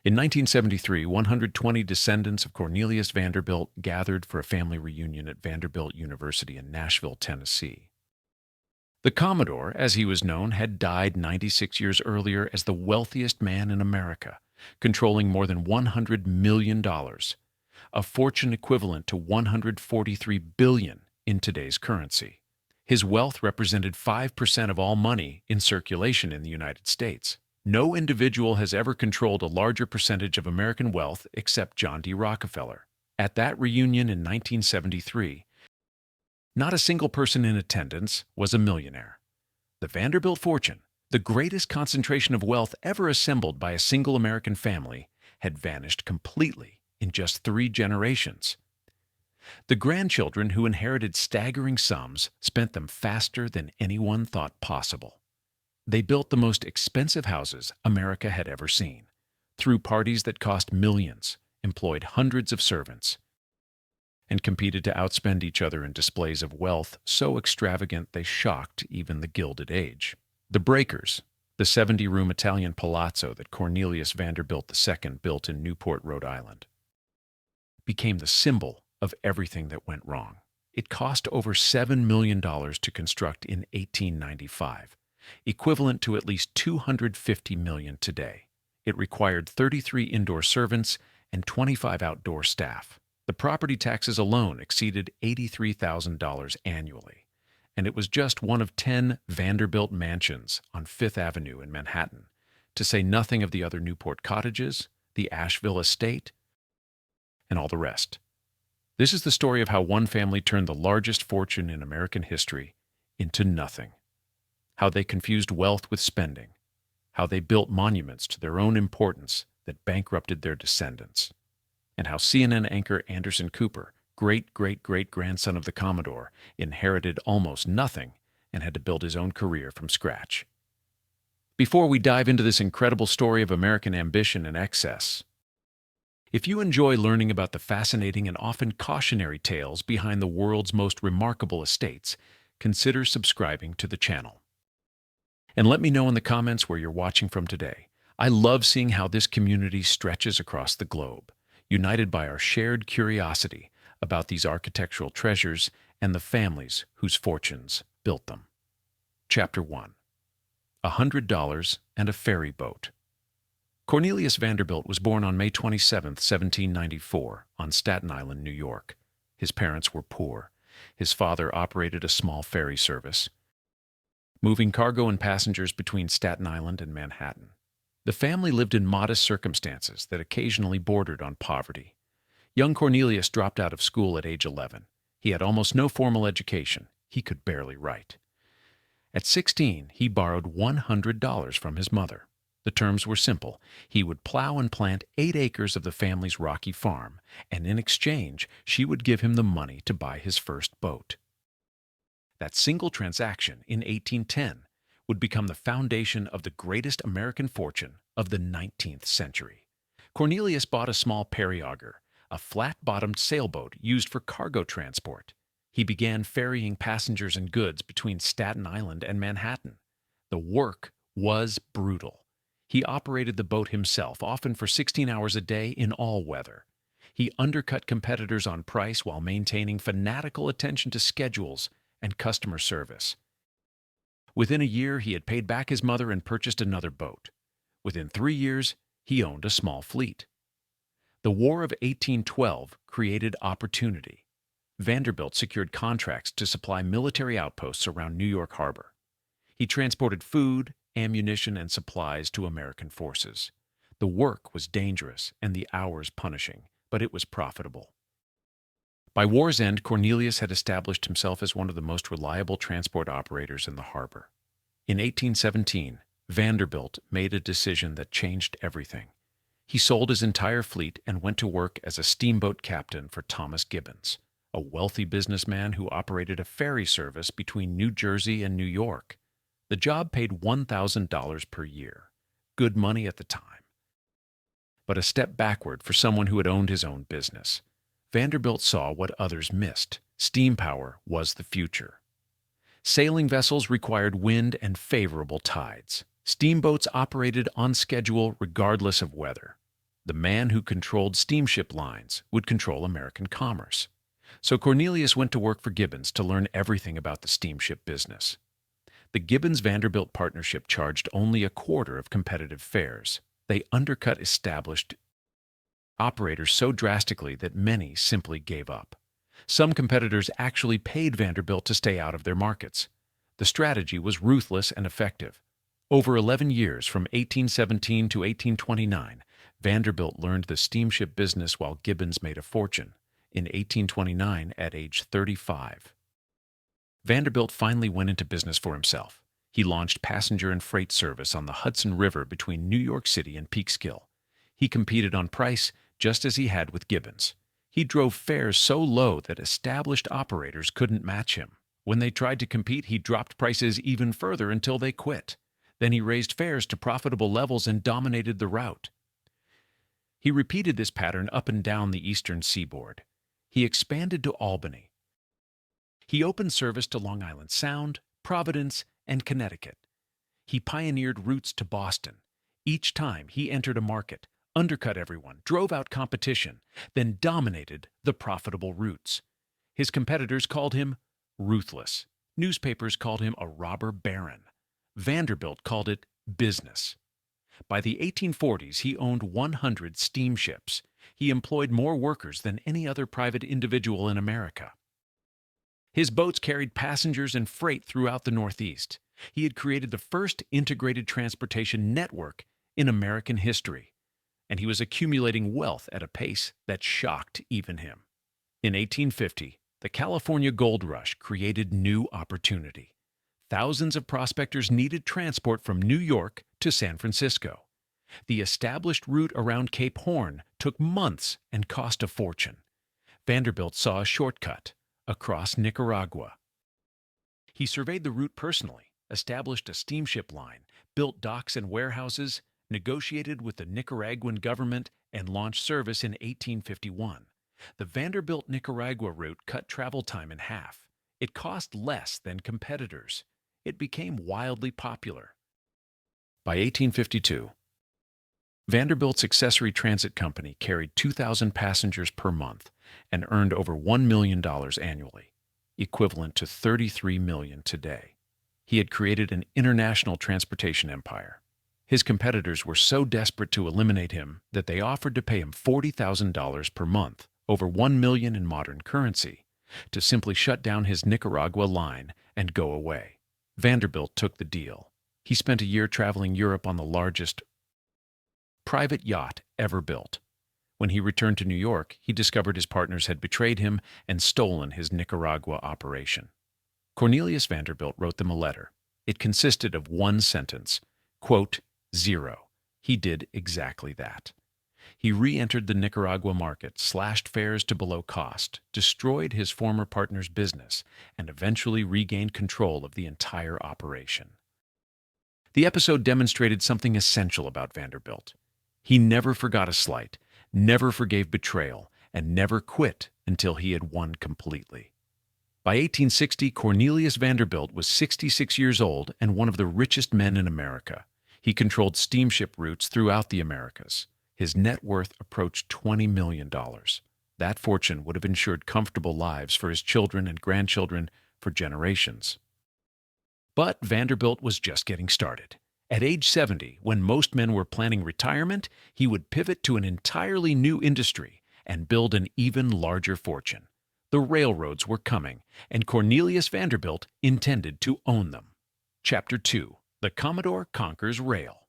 In 1973, 120 descendants of Cornelius Vanderbilt gathered for a family reunion at Vanderbilt University in Nashville, Tennessee. The Commodore, as he was known, had died 96 years earlier as the wealthiest man in America, controlling more than $100 million, a fortune equivalent to $143 billion in today's currency. His wealth represented 5% of all money in circulation in the United States. No individual has ever controlled a larger percentage of American wealth except John D. Rockefeller. At that reunion in 1973, not a single person in attendance was a millionaire. The Vanderbilt fortune, the greatest concentration of wealth ever assembled by a single American family, had vanished completely in just 3 generations. The grandchildren who inherited staggering sums spent them faster than anyone thought possible. They built the most expensive houses America had ever seen, threw parties that cost millions, employed hundreds of servants, and competed to outspend each other in displays of wealth so extravagant they shocked even the Gilded Age. The Breakers, the 70-room Italian palazzo that Cornelius Vanderbilt II built in Newport, Rhode Island, became the symbol of everything that went wrong. It cost over $7 million to construct in 1895, equivalent to at least $250 million today. It required 33 indoor servants and 25 outdoor staff. The property taxes alone exceeded $83,000 annually, and it was just one of 10 Vanderbilt mansions on Fifth Avenue in Manhattan, to say nothing of the other Newport cottages, the Asheville estate, and all the rest. This is the story of how one family turned the largest fortune in American history into nothing, how they confused wealth with spending, how they built monuments to their own importance that bankrupted their descendants, and how CNN anchor Anderson Cooper, great-great-great-grandson of the Commodore, inherited almost nothing and had to build his own career from scratch. Before we dive into this incredible story of American ambition and excess, if you enjoy learning about the fascinating and often cautionary tales behind the world's most remarkable estates, consider subscribing to the channel. And let me know in the comments where you're watching from today. I love seeing how this community stretches across the globe, united by our shared curiosity about these architectural treasures and the families whose fortunes built them. Chapter 1. $100 and a Ferry Boat. Cornelius Vanderbilt was born on May 27, 1794, on Staten Island, New York. His parents were poor. His father operated a small ferry service, moving cargo and passengers between Staten Island and Manhattan. The family lived in modest circumstances that occasionally bordered on poverty. Young Cornelius dropped out of school at age 11. He had almost no formal education. He could barely write. At 16, he borrowed $100 from his mother. The terms were simple. He would plow and plant 8 acres of the family's rocky farm, and in exchange, she would give him the money to buy his first boat. That single transaction in 1810 would become the foundation of the greatest American fortune of the 19th century. Cornelius bought a small periauger, a flat-bottomed sailboat used for cargo transport. He began ferrying passengers and goods between Staten Island and Manhattan. The work was brutal. He operated the boat himself, often for 16 hours a day in all weather. He undercut competitors on price while maintaining fanatical attention to schedules and customer service. Within a year, he had paid back his mother and purchased another boat. Within 3 years, he owned a small fleet. The War of 1812 created opportunity. Vanderbilt secured contracts to supply military outposts around New York Harbor. He transported food, ammunition, and supplies to American forces. The work was dangerous and the hours punishing, but it was profitable. By war's end, Cornelius had established himself as one of the most reliable transport operators in the harbor. In 1817, Vanderbilt made a decision that changed everything. He sold his entire fleet and went to work as a steamboat captain for Thomas Gibbons, a wealthy businessman who operated a ferry service between New Jersey and New York. The job paid $1,000 per year, good money at the time, but a step backward for someone who had owned his own business. Vanderbilt saw what others missed. Steam power was the future. Sailing vessels required wind and favorable tides. Steamboats operated on schedule regardless of weather. The man who controlled steamship lines would control American commerce. So Cornelius went to work for Gibbons to learn everything about the steamship business. The Gibbons-Vanderbilt partnership charged only a quarter of competitive fares. They undercut established operators so drastically that many simply gave up. Some competitors actually paid Vanderbilt to stay out of their markets. The strategy was ruthless and effective. Over 11 years, from 1817 to 1829, Vanderbilt learned the steamship business while Gibbons made a fortune. In 1829, at age 35. Vanderbilt finally went into business for himself. He launched passenger and freight service on the Hudson River between New York City and Peekskill. He competed on price just as he had with Gibbons. He drove fares so low that established operators couldn't match him. When they tried to compete, he dropped prices even further until they quit. Then he raised fares to profitable levels and dominated the route. He repeated this pattern up and down the eastern seaboard. He expanded to Albany. He opened service to Long Island Sound, Providence, and Connecticut. He pioneered routes to Boston. Each time he entered a market, undercut everyone, drove out competition, then dominated the profitable routes. His competitors called him ruthless. Newspapers called him a robber baron. Vanderbilt called it business. By the 1840s, he owned 100 steamships. He employed more workers than any other private individual in America. His boats carried passengers and freight throughout the Northeast. He had created the first integrated transportation network in American history, and he was accumulating wealth at a pace that shocked even him. In 1850, the California gold rush created new opportunity. Thousands of prospectors needed transport from New York to San Francisco. The established route around Cape Horn took months and cost a fortune. Vanderbilt saw a shortcut across Nicaragua. He surveyed the route personally, established a steamship line, built docks and warehouses, negotiated with the Nicaraguan government, and launched service in 1851. The Vanderbilt-Nicaragua route cut travel time in half. It cost less than competitors. It became wildly popular. By 1852, Vanderbilt's accessory transit company carried 2,000 passengers per month and earned over $1 million annually, equivalent to $33 million today. He had created an international transportation empire. His competitors were so desperate to eliminate him that they offered to pay him $40,000 per month, over $1 million in modern currency, to simply shut down his Nicaragua line and go away. Vanderbilt took the deal. He spent a year traveling Europe on the largest private yacht ever built. When he returned to New York, he discovered his partners had betrayed him and stolen his Nicaragua operation. Cornelius Vanderbilt wrote them a letter. It consisted of one sentence, quote, 0. He did exactly that. He re-entered the Nicaragua market, slashed fares to below cost, destroyed his former partner's business, and eventually regained control of the entire operation. The episode demonstrated something essential about Vanderbilt. He never forgot a slight, never forgave betrayal, and never quit until he had won completely. By 1860, Cornelius Vanderbilt was 66 years old and one of the richest men in America. He controlled steamship routes throughout the Americas. His net worth approached $20 million. That fortune would have ensured comfortable lives for his children and grandchildren for generations. But Vanderbilt was just getting started. At age 70, when most men were planning retirement, he would pivot to an entirely new industry and build an even larger fortune. The railroads were coming, and Cornelius Vanderbilt intended to own them. Chapter 2. The Commodore Conquers Rail.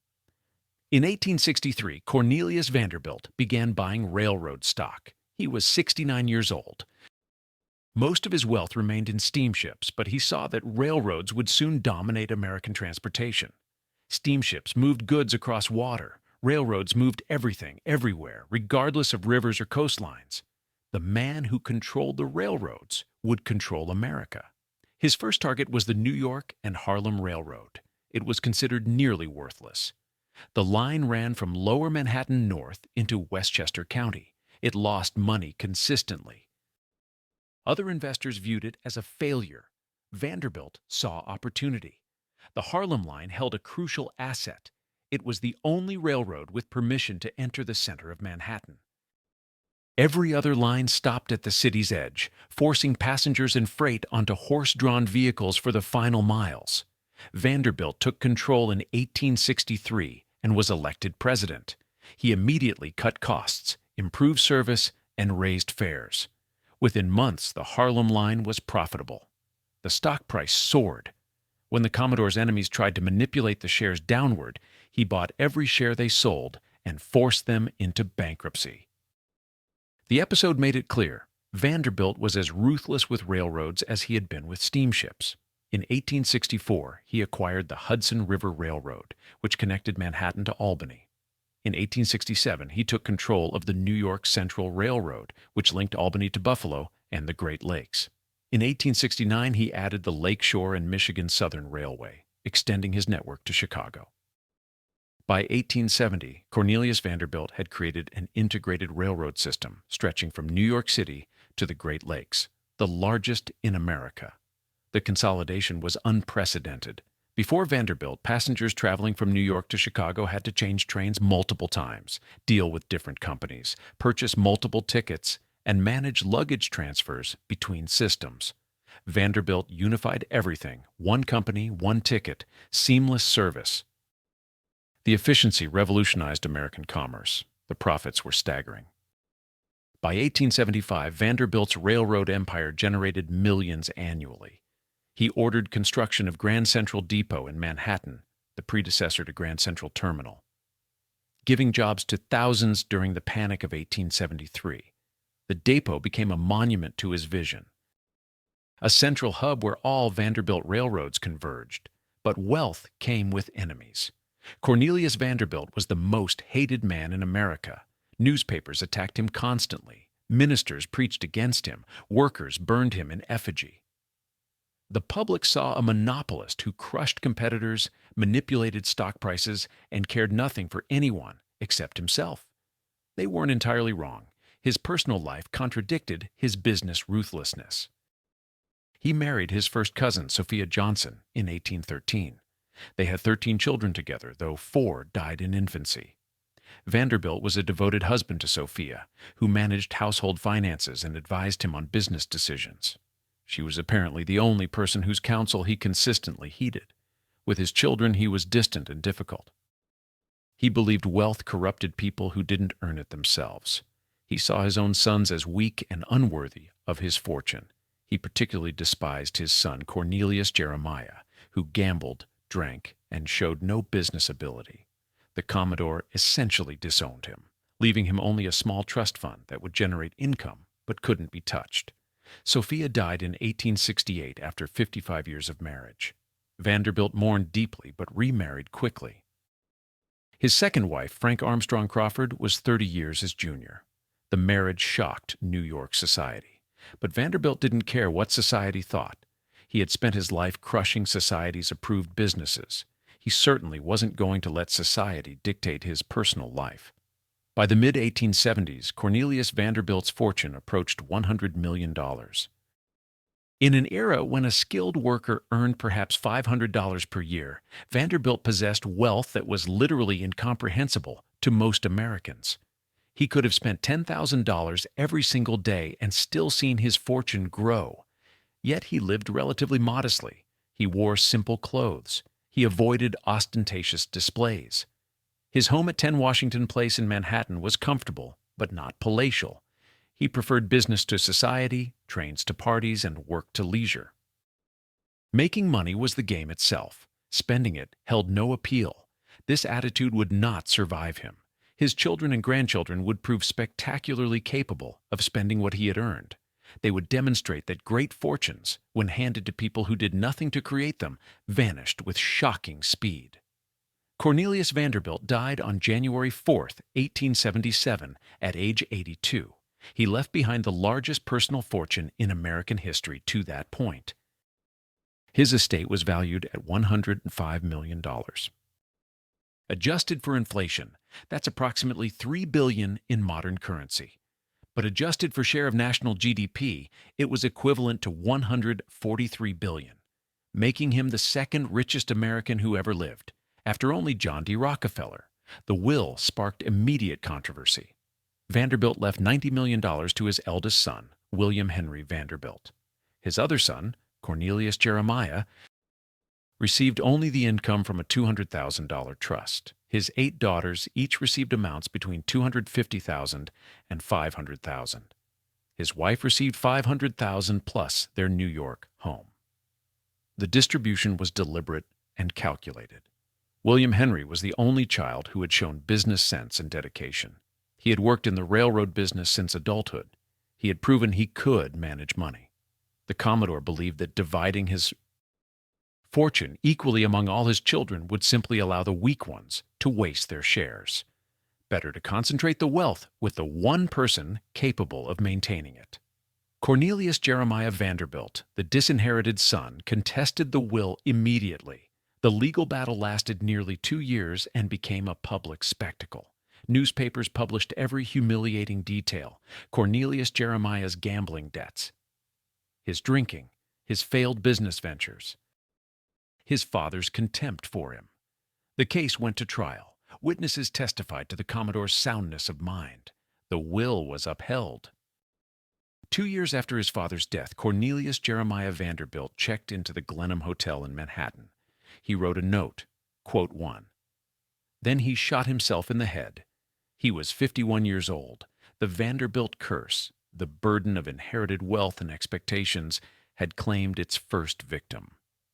In 1863, Cornelius Vanderbilt began buying railroad stock. He was 69 years old. Most of his wealth remained in steamships, but he saw that railroads would soon dominate American transportation. Steamships moved goods across water. Railroads moved everything, everywhere, regardless of rivers or coastlines. The man who controlled the railroads would control America. His first target was the New York and Harlem Railroad. It was considered nearly worthless. The line ran from Lower Manhattan north into Westchester County. It lost money consistently. Other investors viewed it as a failure. Vanderbilt saw opportunity. The Harlem line held a crucial asset. It was the only railroad with permission to enter the center of Manhattan. Every other line stopped at the city's edge, forcing passengers and freight onto horse-drawn vehicles for the final miles. Vanderbilt took control in 1863 and was elected president. He immediately cut costs, improved service, and raised fares. Within months, the Harlem line was profitable. The stock price soared. When the Commodore's enemies tried to manipulate the shares downward, he bought every share they sold and forced them into bankruptcy. The episode made it clear Vanderbilt was as ruthless with railroads as he had been with steamships. In 1864, he acquired the Hudson River Railroad, which connected Manhattan to Albany. In 1867, he took control of the New York Central Railroad, which linked Albany to Buffalo and the Great Lakes. In 1869, he added the Lakeshore and Michigan Southern Railway, extending his network to Chicago. By 1870, Cornelius Vanderbilt had created an integrated railroad system stretching from New York City to the Great Lakes, the largest in America. The consolidation was unprecedented. Before Vanderbilt, passengers traveling from New York to Chicago had to change trains multiple times, deal with different companies, purchase multiple tickets, and manage luggage transfers between systems. Vanderbilt unified everything: one company, one ticket, seamless service. The efficiency revolutionized American commerce. The profits were staggering. By 1875, Vanderbilt's railroad empire generated millions annually. He ordered construction of Grand Central Depot in Manhattan, the predecessor to Grand Central Terminal, giving jobs to thousands during the Panic of 1873. The depot became a monument to his vision, a central hub where all Vanderbilt railroads converged. But wealth came with enemies. Cornelius Vanderbilt was the most hated man in America. Newspapers attacked him constantly. Ministers preached against him. Workers burned him in effigy. The public saw a monopolist who crushed competitors, manipulated stock prices, and cared nothing for anyone except himself. They weren't entirely wrong. His personal life contradicted his business ruthlessness. He married his first cousin, Sophia Johnson, in 1813. They had 13 children together, though 4 died in infancy. Vanderbilt was a devoted husband to Sophia, who managed household finances and advised him on business decisions. She was apparently the only person whose counsel he consistently heeded. With his children, he was distant and difficult. He believed wealth corrupted people who didn't earn it themselves. He saw his own sons as weak and unworthy of his fortune. He particularly despised his son, Cornelius Jeremiah, who gambled, drank, and showed no business ability. The Commodore essentially disowned him, leaving him only a small trust fund that would generate income but couldn't be touched. Sophia died in 1868 after 55 years of marriage. Vanderbilt mourned deeply but remarried quickly. His second wife, Frank Armstrong Crawford, was 30 years his junior. The marriage shocked New York society. But Vanderbilt didn't care what society thought. He had spent his life crushing society's approved businesses. He certainly wasn't going to let society dictate his personal life. By the mid-1870s, Cornelius Vanderbilt's fortune approached $100 million. In an era when a skilled worker earned perhaps $500 per year, Vanderbilt possessed wealth that was literally incomprehensible to most Americans. He could have spent $10,000 every single day and still seen his fortune grow. Yet he lived relatively modestly. He wore simple clothes. He avoided ostentatious displays. His home at 10 Washington Place in Manhattan was comfortable, but not palatial. He preferred business to society, trains to parties, and work to leisure. Making money was the game itself. Spending it held no appeal. This attitude would not survive him. His children and grandchildren would prove spectacularly capable of spending what he had earned. They would demonstrate that great fortunes, when handed to people who did nothing to create them, vanished with shocking speed. Cornelius Vanderbilt died on January 4, 1877, at age 82. He left behind the largest personal fortune in American history to that point. His estate was valued at $105 million. Adjusted for inflation, that's approximately $3 billion in modern currency. But adjusted for share of national GDP, it was equivalent to $143 billion, making him the second richest American who ever lived, after only John D. Rockefeller. The will sparked immediate controversy. Vanderbilt left $90 million to his eldest son, William Henry Vanderbilt. His other son, Cornelius Jeremiah, received only the income from a $200,000 trust. His 8 daughters each received amounts between $250,000 and $500,000. His wife received $500,000 plus their New York home. The distribution was deliberate and calculated. William Henry was the only child who had shown business sense and dedication. He had worked in the railroad business since adulthood. He had proven he could manage money. The Commodore believed that dividing his fortune equally among all his children would simply allow the weak ones to waste their shares. Better to concentrate the wealth with the one person capable of maintaining it. Cornelius Jeremiah Vanderbilt, the disinherited son, contested the will immediately. The legal battle lasted nearly 2 years and became a public spectacle. Newspapers published every humiliating detail: Cornelius Jeremiah's gambling debts, his drinking, his failed business ventures, his father's contempt for him. The case went to trial. Witnesses testified to the Commodore's soundness of mind. The will was upheld. 2 years after his father's death, Cornelius Jeremiah Vanderbilt checked into the Glenham Hotel in Manhattan. He wrote a note, quote 1. Then he shot himself in the head. He was 51 years old. The Vanderbilt curse, the burden of inherited wealth and expectations, had claimed its first victim.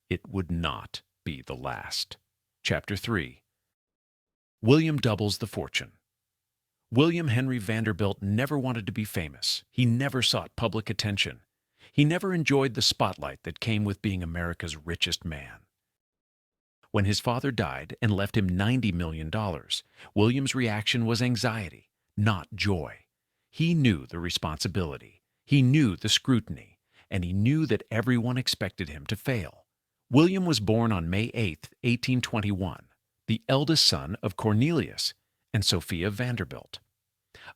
It would not be the last. Chapter 3. William doubles the fortune. William Henry Vanderbilt never wanted to be famous. He never sought public attention. He never enjoyed the spotlight that came with being America's richest man. When his father died and left him $90 million, William's reaction was anxiety, not joy. He knew the responsibility. He knew the scrutiny, and he knew that everyone expected him to fail. William was born on May 8, 1821, the eldest son of Cornelius and Sophia Vanderbilt.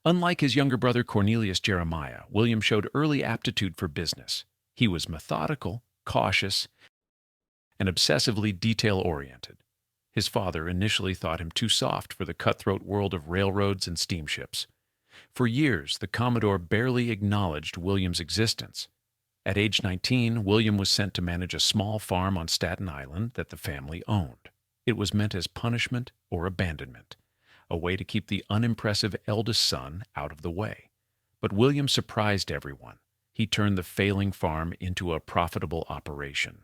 Unlike his younger brother Cornelius Jeremiah, William showed early aptitude for business. He was methodical, cautious, and obsessively detail-oriented. His father initially thought him too soft for the cutthroat world of railroads and steamships. For years, the Commodore barely acknowledged William's existence. At age 19, William was sent to manage a small farm on Staten Island that the family owned. It was meant as punishment or abandonment, a way to keep the unimpressive eldest son out of the way. But William surprised everyone. He turned the failing farm into a profitable operation.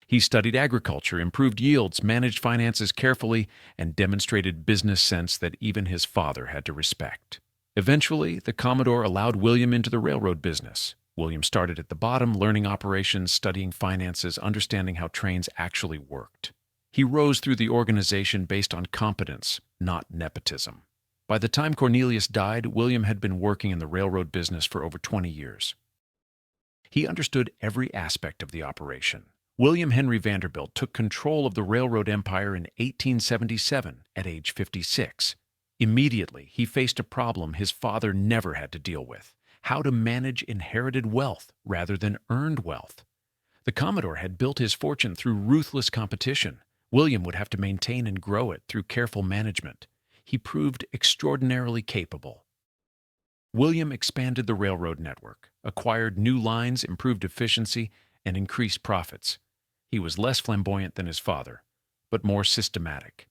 He studied agriculture, improved yields, managed finances carefully, and demonstrated business sense that even his father had to respect. Eventually, the Commodore allowed William into the railroad business. William started at the bottom, learning operations, studying finances, understanding how trains actually worked. He rose through the organization based on competence, not nepotism. By the time Cornelius died, William had been working in the railroad business for over 20 years. He understood every aspect of the operation. William Henry Vanderbilt took control of the railroad empire in 1877 at age 56. Immediately, he faced a problem his father never had to deal with: how to manage inherited wealth rather than earned wealth. The Commodore had built his fortune through ruthless competition. William would have to maintain and grow it through careful management. He proved extraordinarily capable. William expanded the railroad network, acquired new lines, improved efficiency, and increased profits. He was less flamboyant than his father, but more systematic.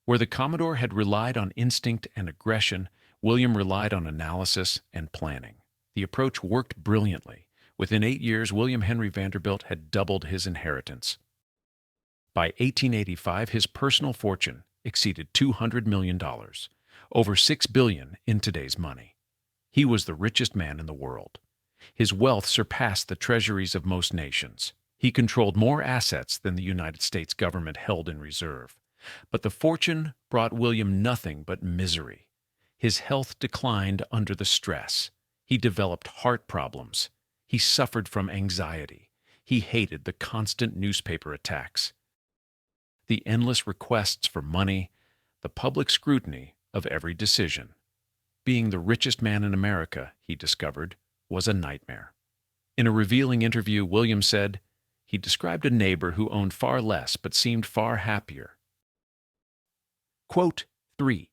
Where the Commodore had relied on instinct and aggression, William relied on analysis and planning. The approach worked brilliantly. Within 8 years, William Henry Vanderbilt had doubled his inheritance. By 1885, his personal fortune exceeded $200 million, over $6 billion in today's money. He was the richest man in the world. His wealth surpassed the treasuries of most nations. He controlled more assets than the United States government held in reserve. But the fortune brought William nothing but misery. His health declined under the stress. He developed heart problems. He suffered from anxiety. He hated the constant newspaper attacks, the endless requests for money, the public scrutiny of every decision. Being the richest man in America, he discovered, was a nightmare. In a revealing interview, William said, he described a neighbor who owned far less but seemed far happier. Quote 3.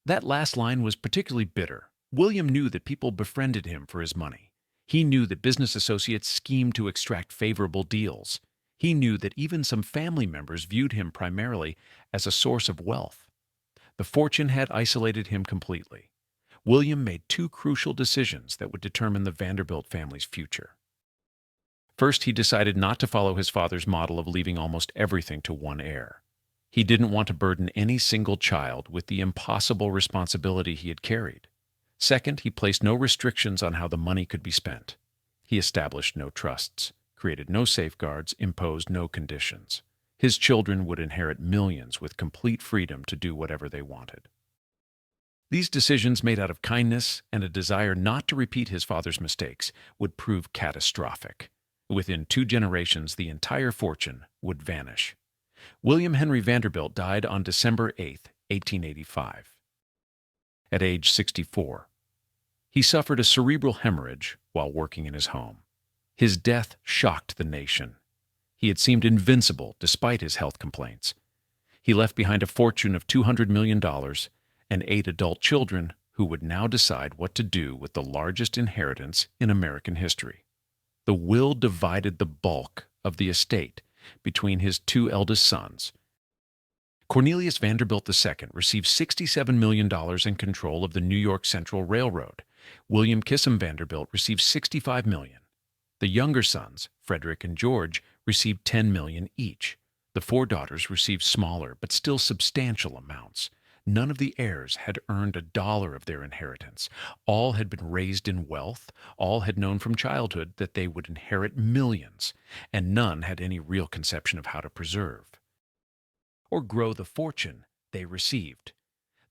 That last line was particularly bitter. William knew that people befriended him for his money. He knew that business associates schemed to extract favorable deals. He knew that even some family members viewed him primarily as a source of wealth. The fortune had isolated him completely. William made two crucial decisions that would determine the Vanderbilt family's future. First, he decided not to follow his father's model of leaving almost everything to one heir. He didn't want to burden any single child with the impossible responsibility he had carried. Second, he placed no restrictions on how the money could be spent. He established no trusts, created no safeguards, imposed no conditions. His children would inherit millions with complete freedom to do whatever they wanted. These decisions, made out of kindness and a desire not to repeat his father's mistakes, would prove catastrophic. Within 2 generations, the entire fortune would vanish. William Henry Vanderbilt died on December 8, 1885. At age 64, he suffered a cerebral hemorrhage while working in his home. His death shocked the nation. He had seemed invincible despite his health complaints. He left behind a fortune of $200 million and 8 adult children who would now decide what to do with the largest inheritance in American history. The will divided the bulk of the estate between his 2 eldest sons. Cornelius Vanderbilt II received $67 million in control of the New York Central Railroad. William Kissam Vanderbilt received $65 million. The younger sons, Frederick and George, received $10 million each. The 4 daughters received smaller but still substantial amounts. None of the heirs had earned a dollar of their inheritance. All had been raised in wealth. All had known from childhood that they would inherit millions, and none had any real conception of how to preserve or grow the fortune they received.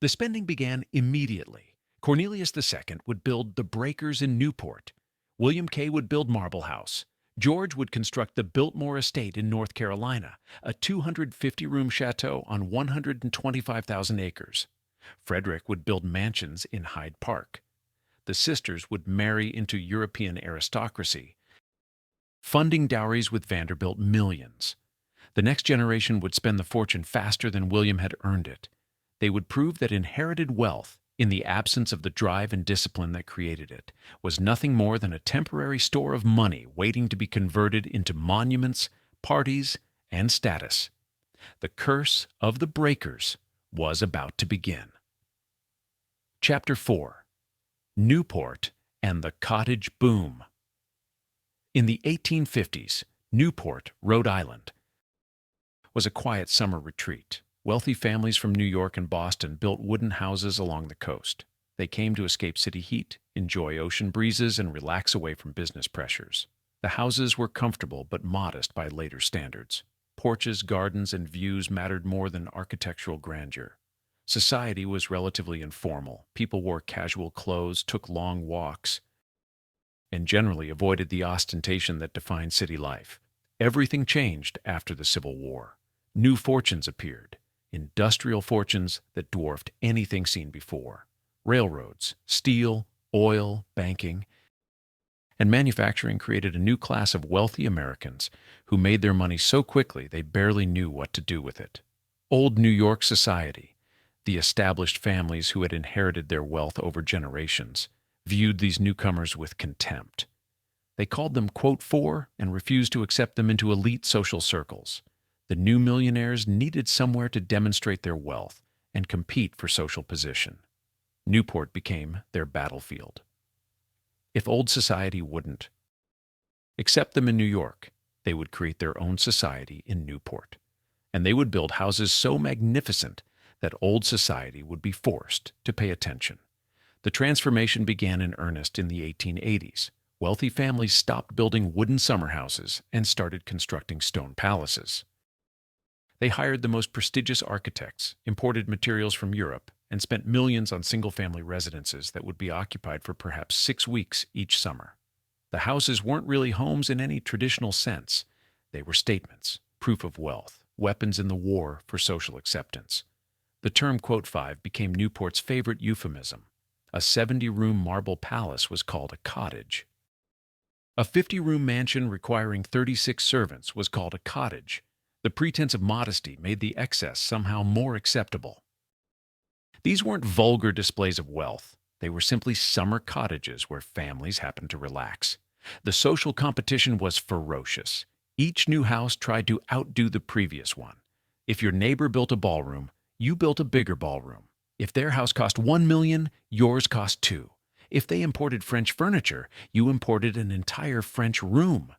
The spending began immediately. Cornelius II would build the Breakers in Newport. William K. would build Marble House. George would construct the Biltmore Estate in North Carolina, a 250-room chateau on 125,000 acres. Frederick would build mansions in Hyde Park. The sisters would marry into European aristocracy, funding dowries with Vanderbilt millions. The next generation would spend the fortune faster than William had earned it. They would prove that inherited wealth, in the absence of the drive and discipline that created it, was nothing more than a temporary store of money waiting to be converted into monuments, parties, and status. The curse of the Breakers was about to begin. Chapter 4. Newport and the Cottage Boom. In the 1850s, Newport, Rhode Island, was a quiet summer retreat. Wealthy families from New York and Boston built wooden houses along the coast. They came to escape city heat, enjoy ocean breezes, and relax away from business pressures. The houses were comfortable but modest by later standards. Porches, gardens, and views mattered more than architectural grandeur. Society was relatively informal. People wore casual clothes, took long walks, and generally avoided the ostentation that defined city life. Everything changed after the Civil War. New fortunes appeared. Industrial fortunes that dwarfed anything seen before. Railroads, steel, oil, banking, and manufacturing created a new class of wealthy Americans who made their money so quickly they barely knew what to do with it. Old New York society, the established families who had inherited their wealth over generations, viewed these newcomers with contempt. They called them, quote, for, and refused to accept them into elite social circles. The new millionaires needed somewhere to demonstrate their wealth and compete for social position. Newport became their battlefield. If old society wouldn't accept them in New York, they would create their own society in Newport, and they would build houses so magnificent that old society would be forced to pay attention. The transformation began in earnest in the 1880s. Wealthy families stopped building wooden summer houses and started constructing stone palaces. They hired the most prestigious architects, imported materials from Europe, and spent millions on single-family residences that would be occupied for perhaps 6 weeks each summer. The houses weren't really homes in any traditional sense. They were statements, proof of wealth, weapons in the war for social acceptance. The term, quote, five, became Newport's favorite euphemism. A 70-room marble palace was called a cottage. A 50-room mansion requiring 36 servants was called a cottage. The pretense of modesty made the excess somehow more acceptable. These weren't vulgar displays of wealth. They were simply summer cottages where families happened to relax. The social competition was ferocious. Each new house tried to outdo the previous one. If your neighbor built a ballroom, you built a bigger ballroom. If their house cost 1 million, yours cost 2. If they imported French furniture, you imported an entire French room.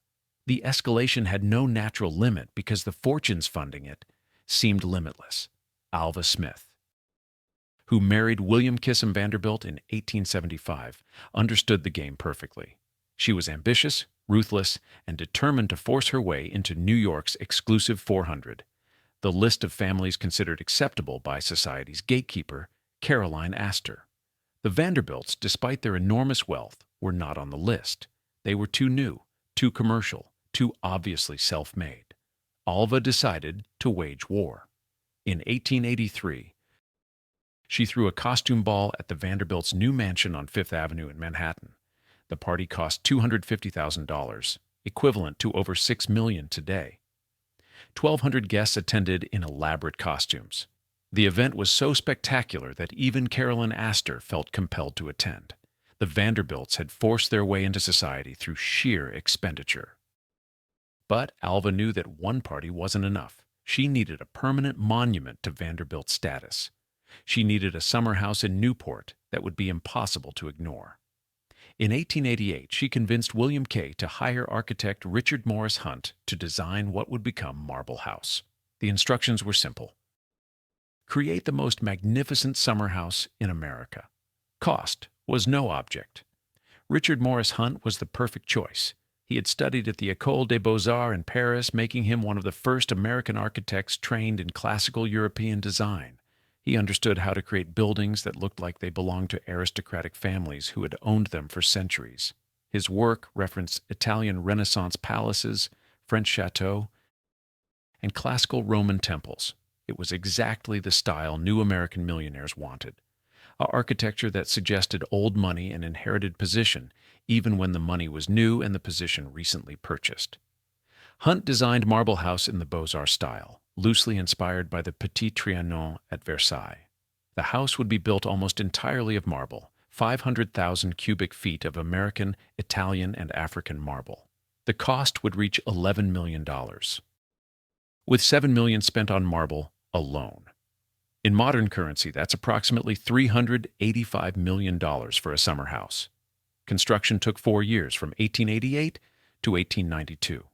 The escalation had no natural limit because the fortunes funding it seemed limitless. Alva Smith, who married William Kissam Vanderbilt in 1875, understood the game perfectly. She was ambitious, ruthless, and determined to force her way into New York's exclusive 400, the list of families considered acceptable by society's gatekeeper, Caroline Astor. The Vanderbilts, despite their enormous wealth, were not on the list. They were too new, too commercial, too obviously self-made. Alva decided to wage war. In 1883, she threw a costume ball at the Vanderbilts' new mansion on Fifth Avenue in Manhattan. The party cost $250,000, equivalent to over $6 million today. 1,200 guests attended in elaborate costumes. The event was so spectacular that even Caroline Astor felt compelled to attend. The Vanderbilts had forced their way into society through sheer expenditure. But Alva knew that one party wasn't enough. She needed a permanent monument to Vanderbilt status. She needed a summer house in Newport that would be impossible to ignore. In 1888, she convinced William Kay to hire architect Richard Morris Hunt to design what would become Marble House. The instructions were simple. Create the most magnificent summer house in America. Cost was no object. Richard Morris Hunt was the perfect choice. He had studied at the École des Beaux-Arts in Paris, making him one of the first American architects trained in classical European design. He understood how to create buildings that looked like they belonged to aristocratic families who had owned them for centuries. His work referenced Italian Renaissance palaces, French chateaux, and classical Roman temples. It was exactly the style new American millionaires wanted. A architecture that suggested old money and inherited position, even when the money was new and the position recently purchased. Hunt designed Marble House in the Beaux-Arts style, loosely inspired by the Petit Trianon at Versailles. The house would be built almost entirely of marble, 500,000 cubic feet of American, Italian, and African marble. The cost would reach $11 million, with $7 million spent on marble alone. In modern currency, that's approximately $385 million for a summer house. Construction took 4 years, from 1888 to 1892.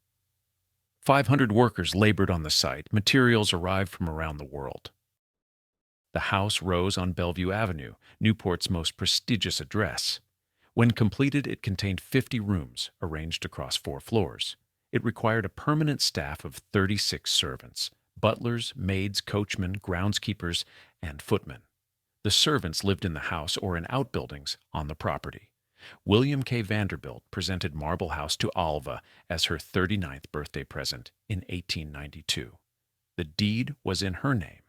500 workers labored on the site. Materials arrived from around the world. The house rose on Bellevue Avenue, Newport's most prestigious address. When completed, it contained 50 rooms, arranged across 4 floors. It required a permanent staff of 36 servants, butlers, maids, coachmen, groundskeepers, and footmen. The servants lived in the house or in outbuildings on the property. William K. Vanderbilt presented Marble House to Alva as her 39th birthday present in 1892. The deed was in her name,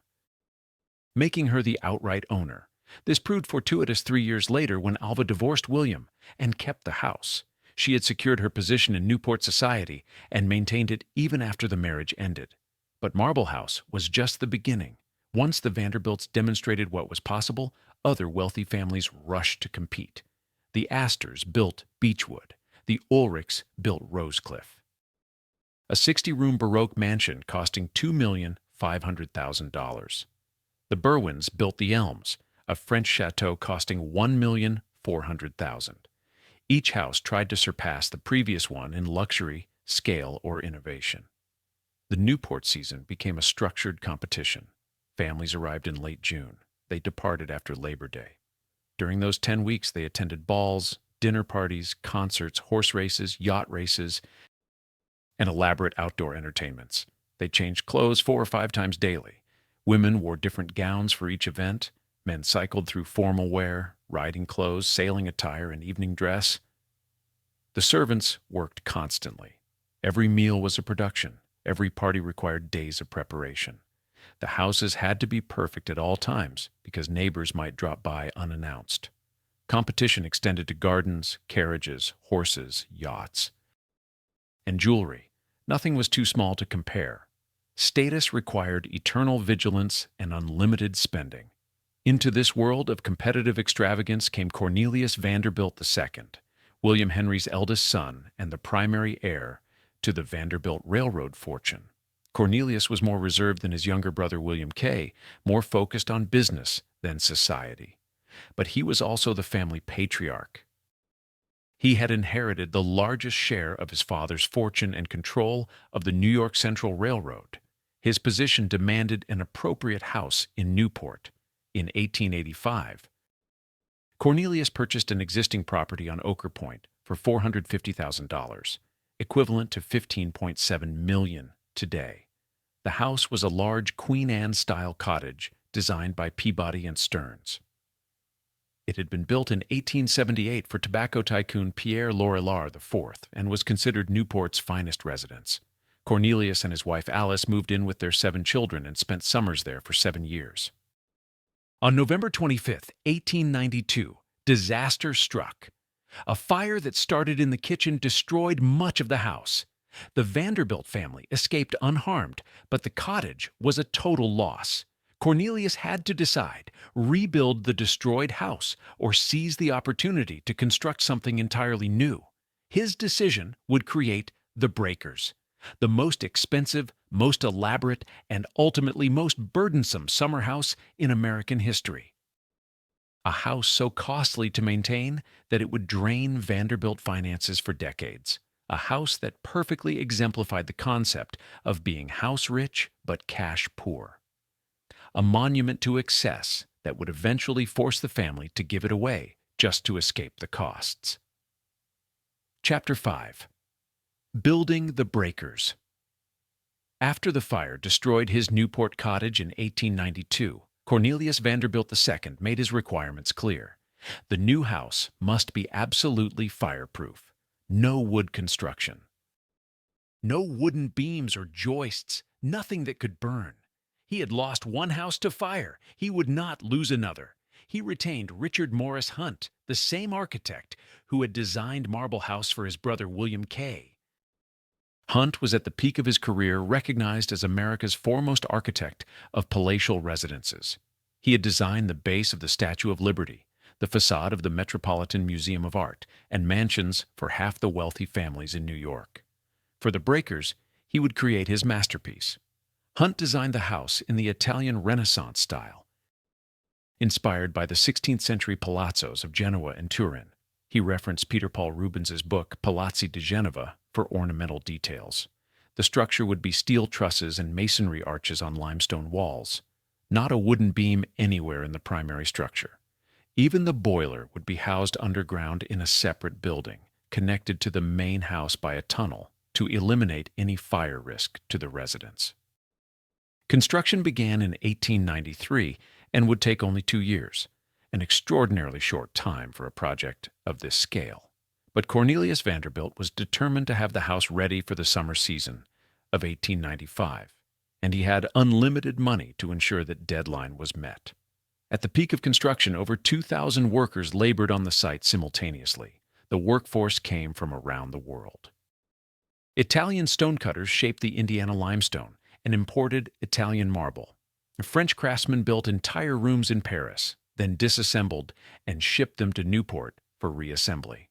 making her the outright owner. This proved fortuitous 3 years later when Alva divorced William and kept the house. She had secured her position in Newport society and maintained it even after the marriage ended. But Marble House was just the beginning. Once the Vanderbilts demonstrated what was possible, other wealthy families rushed to compete. The Astors built Beechwood. The Ulrichs built Rosecliff, a 60-room Baroque mansion costing $2,500,000. The Berwins built the Elms, a French chateau costing $1,400,000. Each house tried to surpass the previous one in luxury, scale, or innovation. The Newport season became a structured competition. Families arrived in late June. They departed after Labor Day. During those 10 weeks, they attended balls, dinner parties, concerts, horse races, yacht races, and elaborate outdoor entertainments. They changed clothes 4 or 5 times daily. Women wore different gowns for each event. Men cycled through formal wear, riding clothes, sailing attire, and evening dress. The servants worked constantly. Every meal was a production. Every party required days of preparation. The houses had to be perfect at all times because neighbors might drop by unannounced. Competition extended to gardens, carriages, horses, yachts, and jewelry. Nothing was too small to compare. Status required eternal vigilance and unlimited spending. Into this world of competitive extravagance came Cornelius Vanderbilt II, William Henry's eldest son and the primary heir to the Vanderbilt Railroad fortune. Cornelius was more reserved than his younger brother William K., more focused on business than society. But he was also the family patriarch. He had inherited the largest share of his father's fortune and control of the New York Central Railroad. His position demanded an appropriate house in Newport. In 1885, Cornelius purchased an existing property on Ochre Point for $450,000, equivalent to $15.7 million today. The house was a large Queen Anne-style cottage designed by Peabody and Stearns. It had been built in 1878 for tobacco tycoon Pierre Lorillard IV and was considered Newport's finest residence. Cornelius and his wife Alice moved in with their 7 children and spent summers there for 7 years. On November 25, 1892, disaster struck. A fire that started in the kitchen destroyed much of the house. The Vanderbilt family escaped unharmed, but the cottage was a total loss. Cornelius had to decide, rebuild the destroyed house or seize the opportunity to construct something entirely new. His decision would create the Breakers, the most expensive, most elaborate, and ultimately most burdensome summer house in American history. A house so costly to maintain that it would drain Vanderbilt finances for decades. A house that perfectly exemplified the concept of being house rich but cash poor. A monument to excess that would eventually force the family to give it away just to escape the costs. Chapter 5. Building the Breakers. After the fire destroyed his Newport cottage in 1892, Cornelius Vanderbilt II made his requirements clear. The new house must be absolutely fireproof. No wood construction. No wooden beams or joists, nothing that could burn. He had lost one house to fire. He would not lose another. He retained Richard Morris Hunt, the same architect who had designed Marble House for his brother William K. Hunt was at the peak of his career, recognized as America's foremost architect of palatial residences. He had designed the base of the Statue of Liberty, the facade of the Metropolitan Museum of Art, and mansions for half the wealthy families in New York. For the Breakers, he would create his masterpiece. Hunt designed the house in the Italian Renaissance style, inspired by the 16th century palazzos of Genoa and Turin. He referenced Peter Paul Rubens's book Palazzi di Genova for ornamental details. The structure would be steel trusses and masonry arches on limestone walls, not a wooden beam anywhere in the primary structure. Even the boiler would be housed underground in a separate building, connected to the main house by a tunnel to eliminate any fire risk to the residents. Construction began in 1893 and would take only 2 years, an extraordinarily short time for a project of this scale. But Cornelius Vanderbilt was determined to have the house ready for the summer season of 1895, and he had unlimited money to ensure that deadline was met. At the peak of construction, over 2,000 workers labored on the site simultaneously. The workforce came from around the world. Italian stonecutters shaped the Indiana limestone and imported Italian marble. French craftsmen built entire rooms in Paris, then disassembled and shipped them to Newport for reassembly.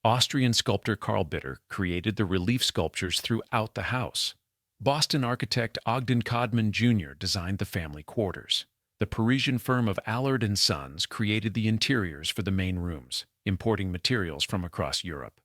Austrian sculptor Karl Bitter created the relief sculptures throughout the house. Boston architect Ogden Codman Jr. designed the family quarters. The Parisian firm of Allard & Sons created the interiors for the main rooms, importing materials from across Europe.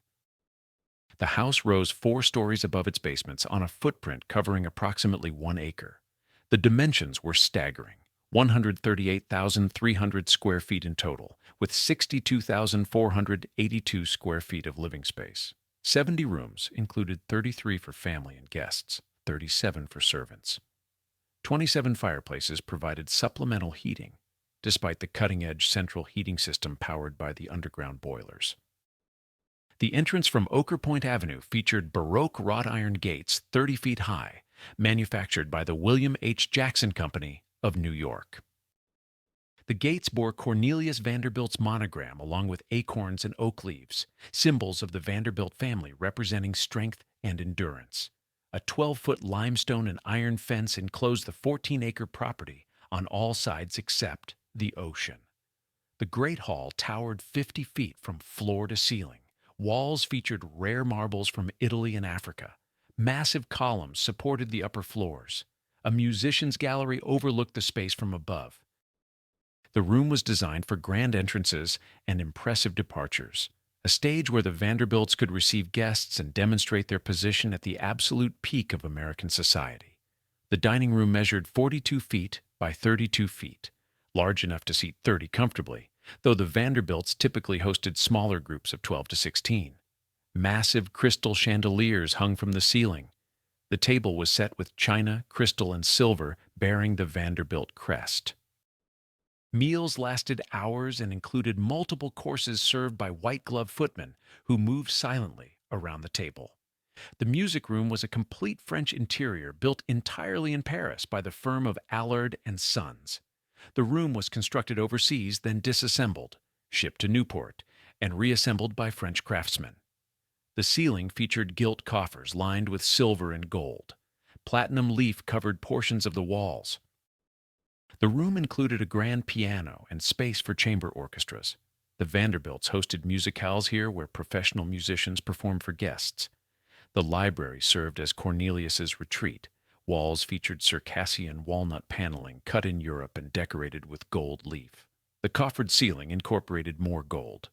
The house rose 4 stories above its basements on a footprint covering approximately 1 acre. The dimensions were staggering, 138,300 square feet in total, with 62,482 square feet of living space. 70 rooms included 33 for family and guests, 37 for servants. 27 fireplaces provided supplemental heating, despite the cutting-edge central heating system powered by the underground boilers. The entrance from Ochre Point Avenue featured Baroque wrought iron gates 30 feet high, manufactured by the William H. Jackson Company of New York. The gates bore Cornelius Vanderbilt's monogram along with acorns and oak leaves, symbols of the Vanderbilt family representing strength and endurance. A 12-foot limestone and iron fence enclosed the 14-acre property on all sides except the ocean. The Great Hall towered 50 feet from floor to ceiling. Walls featured rare marbles from Italy and Africa. Massive columns supported the upper floors. A musician's gallery overlooked the space from above. The room was designed for grand entrances and impressive departures, a stage where the Vanderbilts could receive guests and demonstrate their position at the absolute peak of American society. The dining room measured 42 feet by 32 feet, large enough to seat 30 comfortably, though the Vanderbilts typically hosted smaller groups of 12 to 16. Massive crystal chandeliers hung from the ceiling. The table was set with china, crystal, and silver bearing the Vanderbilt crest. Meals lasted hours and included multiple courses served by white-gloved footmen who moved silently around the table. The music room was a complete French interior built entirely in Paris by the firm of Allard and Sons. The room was constructed overseas, then disassembled, shipped to Newport, and reassembled by French craftsmen. The ceiling featured gilt coffers lined with silver and gold. Platinum leaf covered portions of the walls. The room included a grand piano and space for chamber orchestras. The Vanderbilts hosted musicales here where professional musicians performed for guests. The library served as Cornelius's retreat. Walls featured Circassian walnut paneling cut in Europe and decorated with gold leaf. The coffered ceiling incorporated more gold.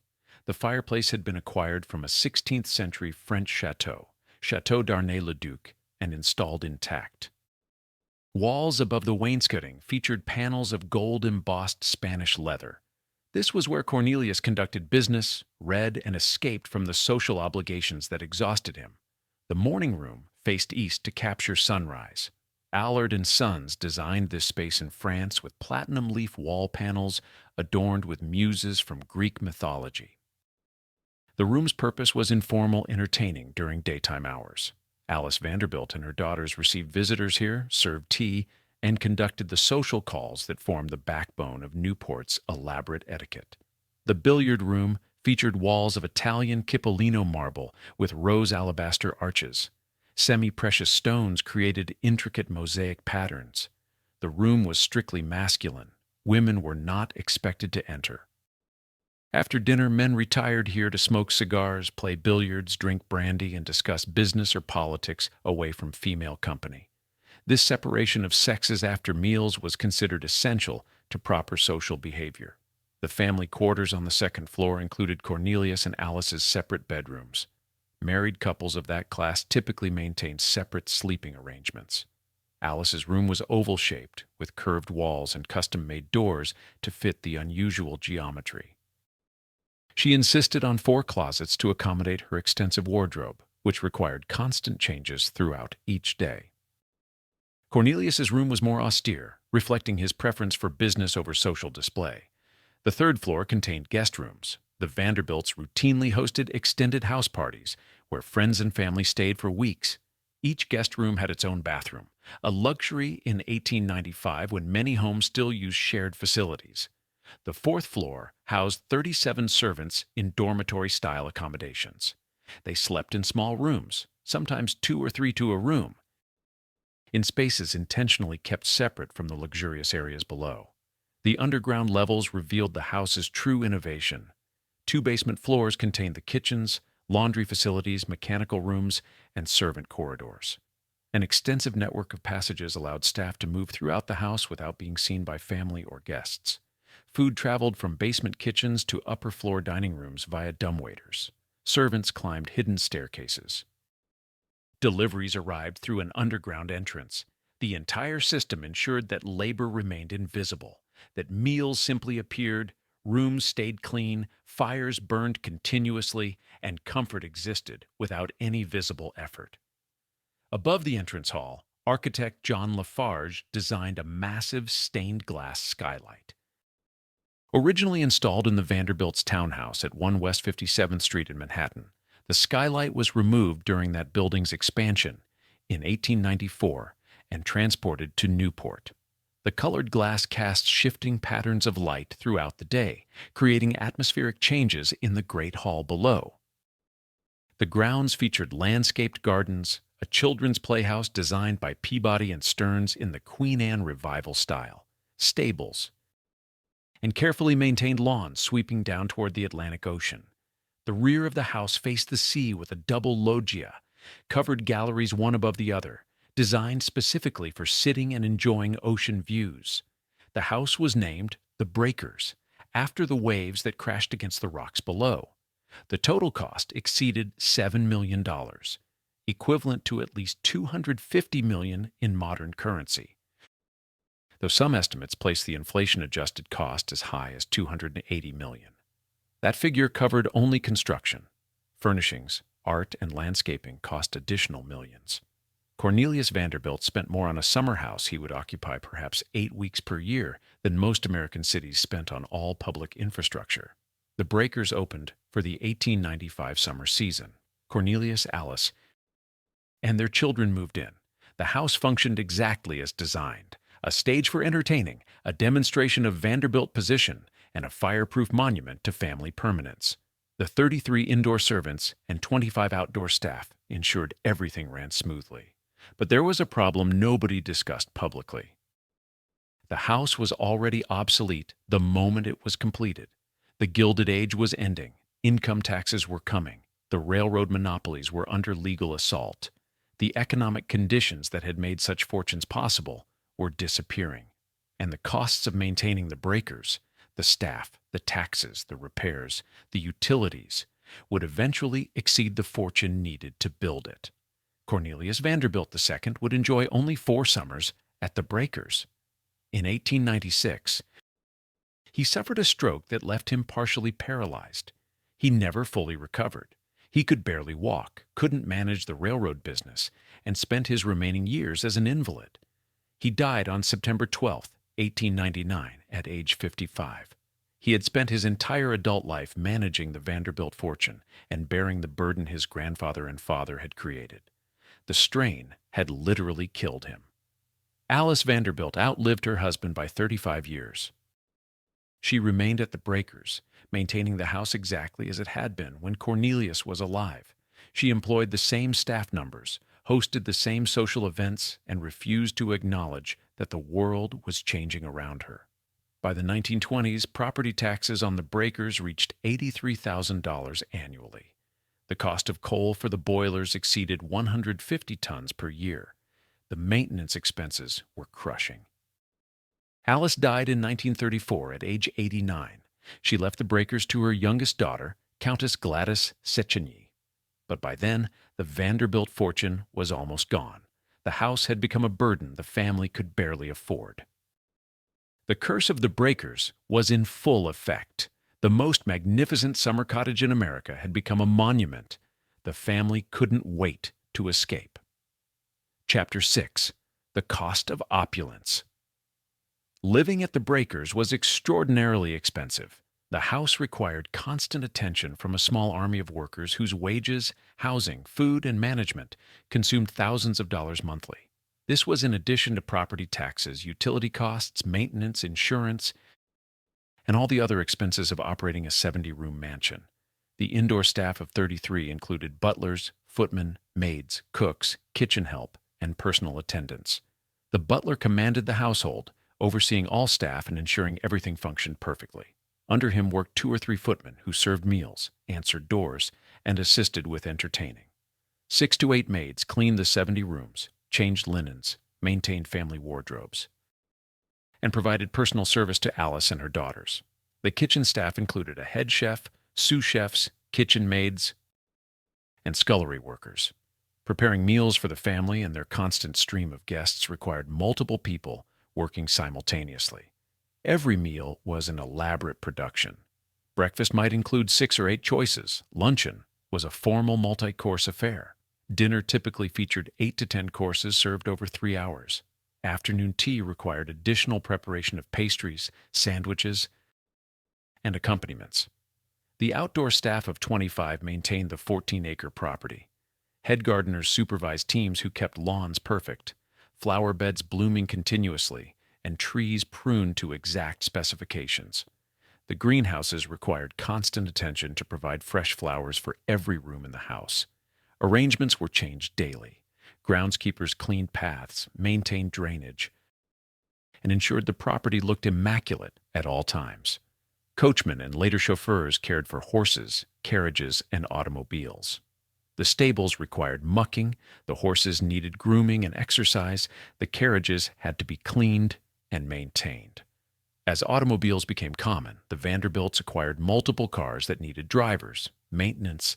The fireplace had been acquired from a 16th century French chateau, Chateau d'Arnay-le-Duc, and installed intact. Walls above the wainscoting featured panels of gold-embossed Spanish leather. This was where Cornelius conducted business, read, and escaped from the social obligations that exhausted him. The morning room faced east to capture sunrise. Allard and Sons designed this space in France with platinum leaf wall panels adorned with muses from Greek mythology. The room's purpose was informal entertaining during daytime hours. Alice Vanderbilt and her daughters received visitors here, served tea, and conducted the social calls that formed the backbone of Newport's elaborate etiquette. The billiard room featured walls of Italian Cipollino marble with rose alabaster arches. Semi-precious stones created intricate mosaic patterns. The room was strictly masculine. Women were not expected to enter. After dinner, men retired here to smoke cigars, play billiards, drink brandy, and discuss business or politics away from female company. This separation of sexes after meals was considered essential to proper social behavior. The family quarters on the second floor included Cornelius and Alice's separate bedrooms. Married couples of that class typically maintained separate sleeping arrangements. Alice's room was oval-shaped, with curved walls and custom-made doors to fit the unusual geometry. She insisted on 4 closets to accommodate her extensive wardrobe, which required constant changes throughout each day. Cornelius's room was more austere, reflecting his preference for business over social display. The third floor contained guest rooms. The Vanderbilts routinely hosted extended house parties, where friends and family stayed for weeks. Each guest room had its own bathroom, a luxury in 1895 when many homes still used shared facilities. The fourth floor housed 37 servants in dormitory-style accommodations. They slept in small rooms, sometimes 2 or 3 to a room, in spaces intentionally kept separate from the luxurious areas below. The underground levels revealed the house's true innovation. 2 basement floors contained the kitchens, laundry facilities, mechanical rooms, and servant corridors. An extensive network of passages allowed staff to move throughout the house without being seen by family or guests. Food traveled from basement kitchens to upper-floor dining rooms via dumbwaiters. Servants climbed hidden staircases. Deliveries arrived through an underground entrance. The entire system ensured that labor remained invisible, that meals simply appeared, rooms stayed clean, fires burned continuously, and comfort existed without any visible effort. Above the entrance hall, architect John Lafarge designed a massive stained glass skylight. Originally installed in the Vanderbilt's townhouse at 1 West 57th Street in Manhattan, the skylight was removed during that building's expansion in 1894 and transported to Newport. The colored glass cast shifting patterns of light throughout the day, creating atmospheric changes in the Great Hall below. The grounds featured landscaped gardens, a children's playhouse designed by Peabody and Stearns in the Queen Anne Revival style, stables, and carefully maintained lawns sweeping down toward the Atlantic Ocean. The rear of the house faced the sea with a double loggia, covered galleries one above the other, designed specifically for sitting and enjoying ocean views. The house was named the Breakers, after the waves that crashed against the rocks below. The total cost exceeded $7 million, equivalent to at least $250 million in modern currency, though some estimates place the inflation-adjusted cost as high as $280 million. That figure covered only construction. Furnishings, art, and landscaping cost additional millions. Cornelius Vanderbilt spent more on a summer house he would occupy perhaps 8 weeks per year than most American cities spent on all public infrastructure. The Breakers opened for the 1895 summer season. Cornelius, Alice, and their children moved in. The house functioned exactly as designed: a stage for entertaining, a demonstration of Vanderbilt position, and a fireproof monument to family permanence. The 33 indoor servants and 25 outdoor staff ensured everything ran smoothly. But there was a problem nobody discussed publicly. The house was already obsolete the moment it was completed. The Gilded Age was ending. Income taxes were coming. The railroad monopolies were under legal assault. The economic conditions that had made such fortunes possible were disappearing. And the costs of maintaining the Breakers, the staff, the taxes, the repairs, the utilities, would eventually exceed the fortune needed to build it. Cornelius Vanderbilt II would enjoy only 4 summers at the Breakers. In 1896, he suffered a stroke that left him partially paralyzed. He never fully recovered. He could barely walk, couldn't manage the railroad business, and spent his remaining years as an invalid. He died on September 12, 1899, at age 55. He had spent his entire adult life managing the Vanderbilt fortune and bearing the burden his grandfather and father had created. The strain had literally killed him. Alice Vanderbilt outlived her husband by 35 years. She remained at the Breakers, maintaining the house exactly as it had been when Cornelius was alive. She employed the same staff numbers, hosted the same social events, and refused to acknowledge that the world was changing around her. By the 1920s, property taxes on the Breakers reached $83,000 annually. The cost of coal for the boilers exceeded 150 tons per year. The maintenance expenses were crushing. Alice died in 1934 at age 89. She left the Breakers to her youngest daughter, Countess Gladys Széchenyi. But by then, the Vanderbilt fortune was almost gone. The house had become a burden the family could barely afford. The curse of the Breakers was in full effect. The most magnificent summer cottage in America had become a monument. The family couldn't wait to escape. Chapter 6. The Cost of Opulence. Living at the Breakers was extraordinarily expensive. The house required constant attention from a small army of workers whose wages, housing, food, and management consumed thousands of dollars monthly. This was in addition to property taxes, utility costs, maintenance, insurance, and all the other expenses of operating a 70-room mansion. The indoor staff of 33 included butlers, footmen, maids, cooks, kitchen help, and personal attendants. The butler commanded the household, overseeing all staff and ensuring everything functioned perfectly. Under him worked 2 or 3 footmen who served meals, answered doors, and assisted with entertaining. 6 to 8 maids cleaned the 70 rooms, changed linens, maintained family wardrobes, and provided personal service to Alice and her daughters. The kitchen staff included a head chef, sous chefs, kitchen maids, and scullery workers. Preparing meals for the family and their constant stream of guests required multiple people working simultaneously. Every meal was an elaborate production. Breakfast might include 6 or 8 choices. Luncheon was a formal multi-course affair. Dinner typically featured 8 to 10 courses served over 3 hours. Afternoon tea required additional preparation of pastries, sandwiches, and accompaniments. The outdoor staff of 25 maintained the 14-acre property. Head gardeners supervised teams who kept lawns perfect, flower beds blooming continuously, and trees pruned to exact specifications. The greenhouses required constant attention to provide fresh flowers for every room in the house. Arrangements were changed daily. Groundskeepers cleaned paths, maintained drainage, and ensured the property looked immaculate at all times. Coachmen and later chauffeurs cared for horses, carriages, and automobiles. The stables required mucking, the horses needed grooming and exercise, the carriages had to be cleaned and maintained. As automobiles became common, the Vanderbilts acquired multiple cars that needed drivers, maintenance,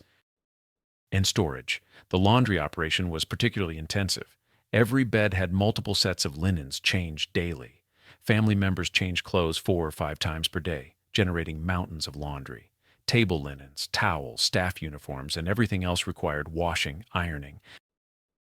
and storage. The laundry operation was particularly intensive. Every bed had multiple sets of linens changed daily. Family members changed clothes 4 or 5 times per day, generating mountains of laundry. Table linens, towels, staff uniforms, and everything else required washing, ironing,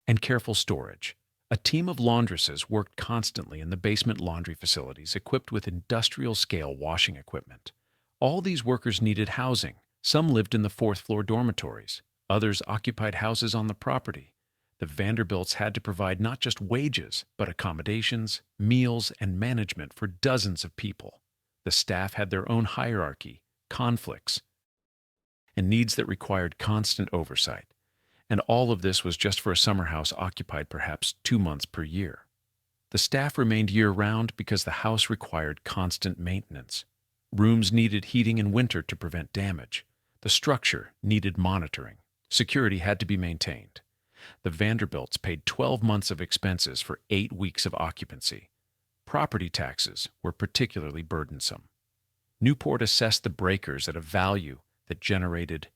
and careful storage. A team of laundresses worked constantly in the basement laundry facilities equipped with industrial-scale washing equipment. All these workers needed housing. Some lived in the 4th-floor dormitories. Others occupied houses on the property. The Vanderbilts had to provide not just wages, but accommodations, meals, and management for dozens of people. The staff had their own hierarchy, conflicts, and needs that required constant oversight. And all of this was just for a summer house occupied perhaps 2 months per year. The staff remained year-round because the house required constant maintenance. Rooms needed heating in winter to prevent damage. The structure needed monitoring. Security had to be maintained. The Vanderbilts paid 12 months of expenses for 8 weeks of occupancy. Property taxes were particularly burdensome. Newport assessed the Breakers at a value that generated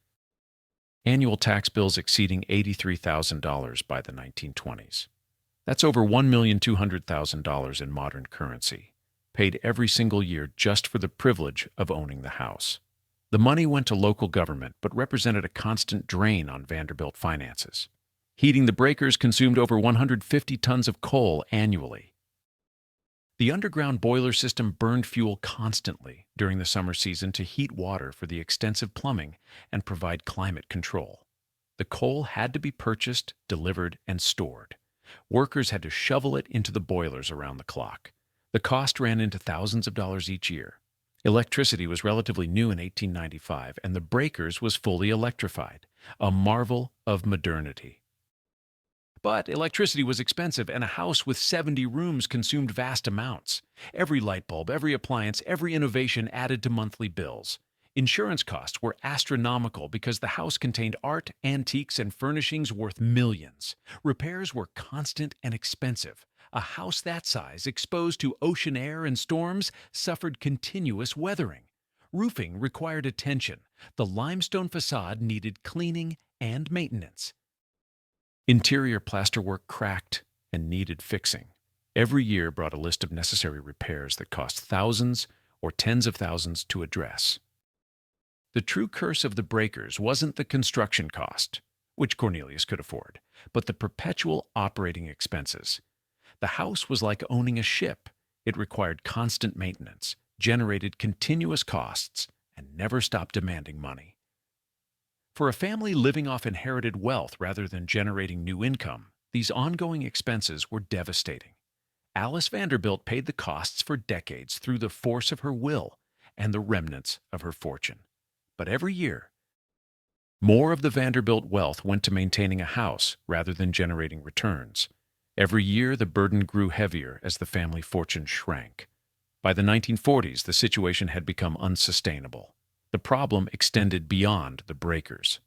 annual tax bills exceeding $83,000 by the 1920s. That's over $1,200,000 in modern currency, paid every single year just for the privilege of owning the house. The money went to local government but represented a constant drain on Vanderbilt finances. Heating the Breakers consumed over 150 tons of coal annually. The underground boiler system burned fuel constantly during the summer season to heat water for the extensive plumbing and provide climate control. The coal had to be purchased, delivered, and stored. Workers had to shovel it into the boilers around the clock. The cost ran into thousands of dollars each year. Electricity was relatively new in 1895, and the Breakers was fully electrified, a marvel of modernity. But electricity was expensive, and a house with 70 rooms consumed vast amounts. Every light bulb, every appliance, every innovation added to monthly bills. Insurance costs were astronomical because the house contained art, antiques, and furnishings worth millions. Repairs were constant and expensive. A house that size, exposed to ocean air and storms, suffered continuous weathering. Roofing required attention. The limestone facade needed cleaning and maintenance. Interior plasterwork cracked and needed fixing. Every year brought a list of necessary repairs that cost thousands or tens of thousands to address. The true curse of the Breakers wasn't the construction cost, which Cornelius could afford, but the perpetual operating expenses. The house was like owning a ship. It required constant maintenance, generated continuous costs, and never stopped demanding money. For a family living off inherited wealth rather than generating new income, these ongoing expenses were devastating. Alice Vanderbilt paid the costs for decades through the force of her will and the remnants of her fortune. But every year, more of the Vanderbilt wealth went to maintaining a house rather than generating returns. Every year, the burden grew heavier as the family fortune shrank. By the 1940s, the situation had become unsustainable. The problem extended beyond the Breakers.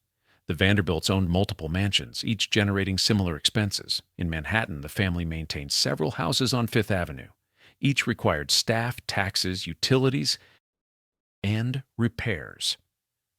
The Vanderbilts owned multiple mansions, each generating similar expenses. In Manhattan, the family maintained several houses on Fifth Avenue. Each required staff, taxes, utilities, and repairs.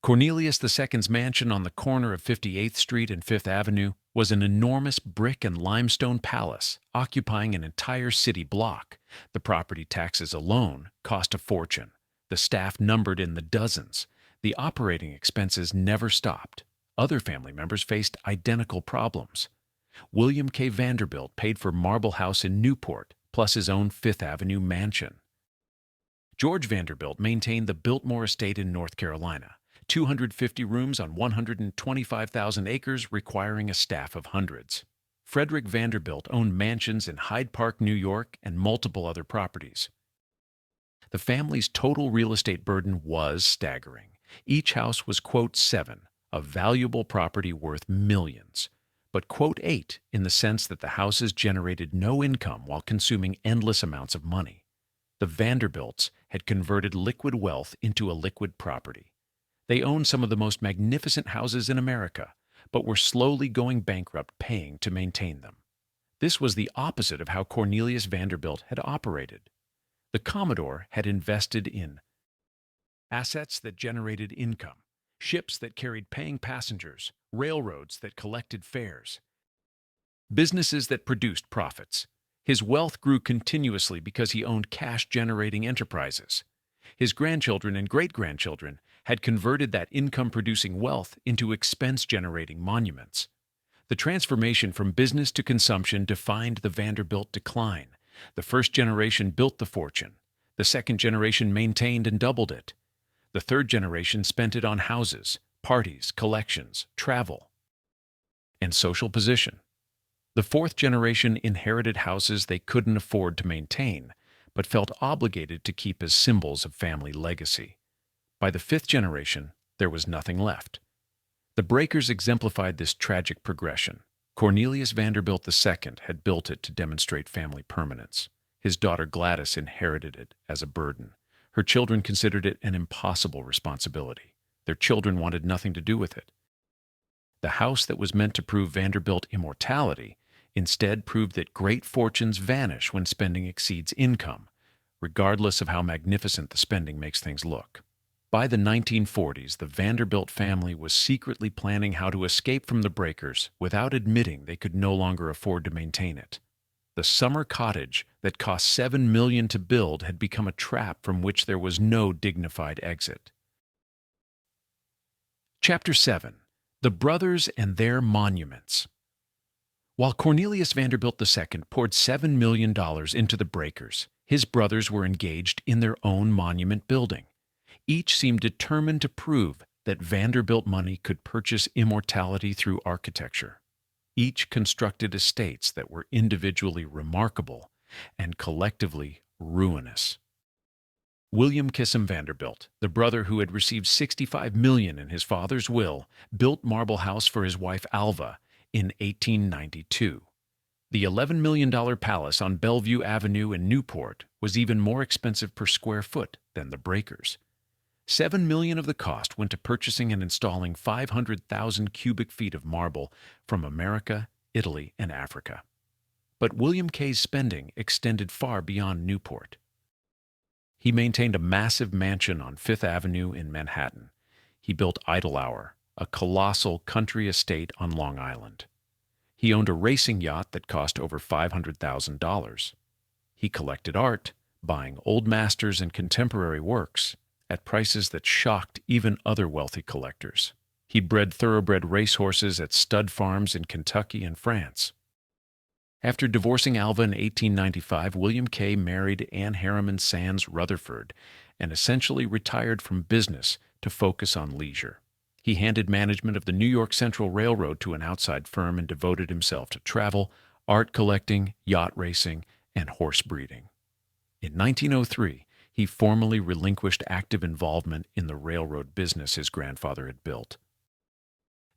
Cornelius II's mansion on the corner of 58th Street and Fifth Avenue was an enormous brick and limestone palace occupying an entire city block. The property taxes alone cost a fortune. The staff numbered in the dozens. The operating expenses never stopped. Other family members faced identical problems. William K. Vanderbilt paid for Marble House in Newport, plus his own Fifth Avenue mansion. George Vanderbilt maintained the Biltmore Estate in North Carolina, 250 rooms on 125,000 acres requiring a staff of hundreds. Frederick Vanderbilt owned mansions in Hyde Park, New York, and multiple other properties. The family's total real estate burden was staggering. Each house was, quote, 7, a valuable property worth millions, but, quote, 8, in the sense that the houses generated no income while consuming endless amounts of money. The Vanderbilts had converted liquid wealth into a liquid property. They owned some of the most magnificent houses in America, but were slowly going bankrupt paying to maintain them. This was the opposite of how Cornelius Vanderbilt had operated. The Commodore had invested in assets that generated income, ships that carried paying passengers, railroads that collected fares, businesses that produced profits. His wealth grew continuously because he owned cash-generating enterprises. His grandchildren and great-grandchildren had converted that income-producing wealth into expense-generating monuments. The transformation from business to consumption defined the Vanderbilt decline. The first generation built the fortune. The second generation maintained and doubled it. The third generation spent it on houses, parties, collections, travel, and social position. The fourth generation inherited houses they couldn't afford to maintain, but felt obligated to keep as symbols of family legacy. By the fifth generation, there was nothing left. The Breakers exemplified this tragic progression. Cornelius Vanderbilt II had built it to demonstrate family permanence. His daughter Gladys inherited it as a burden. Her children considered it an impossible responsibility. Their children wanted nothing to do with it. The house that was meant to prove Vanderbilt immortality instead proved that great fortunes vanish when spending exceeds income, regardless of how magnificent the spending makes things look. By the 1940s, the Vanderbilt family was secretly planning how to escape from the Breakers without admitting they could no longer afford to maintain it. The summer cottage that cost $7 million to build had become a trap from which there was no dignified exit. Chapter 7. The Brothers and Their Monuments. While Cornelius Vanderbilt II poured $7 million into the Breakers, his brothers were engaged in their own monument building. Each seemed determined to prove that Vanderbilt money could purchase immortality through architecture. Each constructed estates that were individually remarkable and collectively ruinous. William Kissam Vanderbilt, the brother who had received $65 million in his father's will, built Marble House for his wife Alva in 1892. The $11 million palace on Bellevue Avenue in Newport was even more expensive per square foot than the Breakers. $7 million of the cost went to purchasing and installing 500,000 cubic feet of marble from America, Italy, and Africa. But William K's spending extended far beyond Newport. He maintained a massive mansion on Fifth Avenue in Manhattan. He built Idlehour, a colossal country estate on Long Island. He owned a racing yacht that cost over $500,000. He collected art, buying old masters and contemporary works at prices that shocked even other wealthy collectors. He bred thoroughbred racehorses at stud farms in Kentucky and France. After divorcing Alva in 1895, William K. married Anne Harriman Sands Rutherford and essentially retired from business to focus on leisure. He handed management of the New York Central Railroad to an outside firm and devoted himself to travel, art collecting, yacht racing, and horse breeding. In 1903, he formally relinquished active involvement in the railroad business his grandfather had built.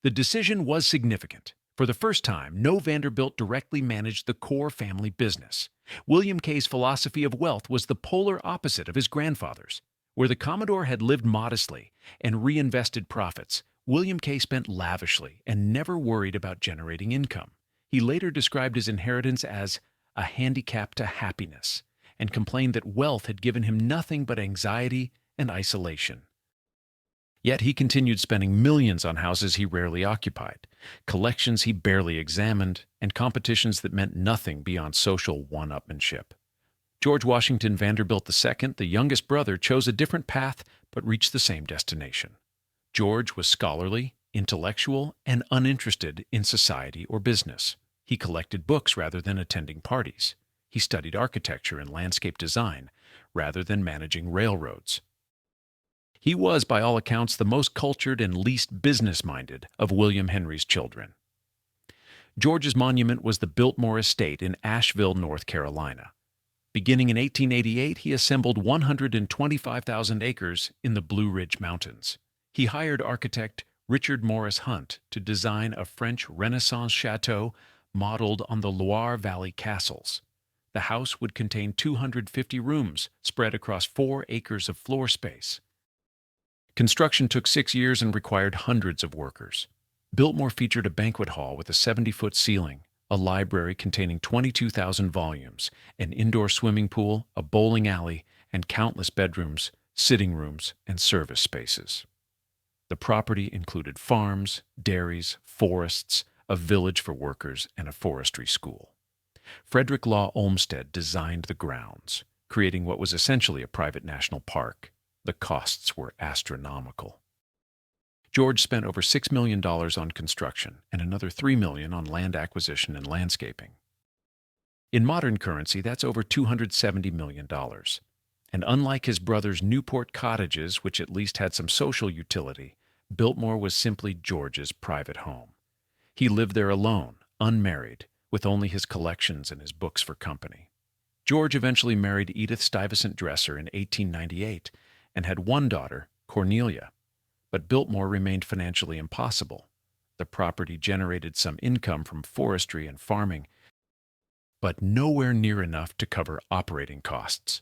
The decision was significant. For the first time, no Vanderbilt directly managed the core family business. William K's philosophy of wealth was the polar opposite of his grandfather's. Where the Commodore had lived modestly and reinvested profits, William K spent lavishly and never worried about generating income. He later described his inheritance as a handicap to happiness, and complained that wealth had given him nothing but anxiety and isolation. Yet he continued spending millions on houses he rarely occupied, collections he barely examined, and competitions that meant nothing beyond social one-upmanship. George Washington Vanderbilt II, the youngest brother, chose a different path but reached the same destination. George was scholarly, intellectual, and uninterested in society or business. He collected books rather than attending parties. He studied architecture and landscape design rather than managing railroads. He was, by all accounts, the most cultured and least business-minded of William Henry's children. George's monument was the Biltmore Estate in Asheville, North Carolina. Beginning in 1888, he assembled 125,000 acres in the Blue Ridge Mountains. He hired architect Richard Morris Hunt to design a French Renaissance chateau modeled on the Loire Valley castles. The house would contain 250 rooms spread across 4 acres of floor space. Construction took 6 years and required hundreds of workers. Biltmore featured a banquet hall with a 70-foot ceiling, a library containing 22,000 volumes, an indoor swimming pool, a bowling alley, and countless bedrooms, sitting rooms, and service spaces. The property included farms, dairies, forests, a village for workers, and a forestry school. Frederick Law Olmsted designed the grounds, creating what was essentially a private national park. The costs were astronomical. George spent over $6 million on construction and another $3 million on land acquisition and landscaping. In modern currency, that's over $270 million. And unlike his brother's Newport cottages, which at least had some social utility, Biltmore was simply George's private home. He lived there alone, unmarried, with only his collections and his books for company. George eventually married Edith Stuyvesant Dresser in 1898 and had one daughter, Cornelia. But Biltmore remained financially impossible. The property generated some income from forestry and farming, but nowhere near enough to cover operating costs.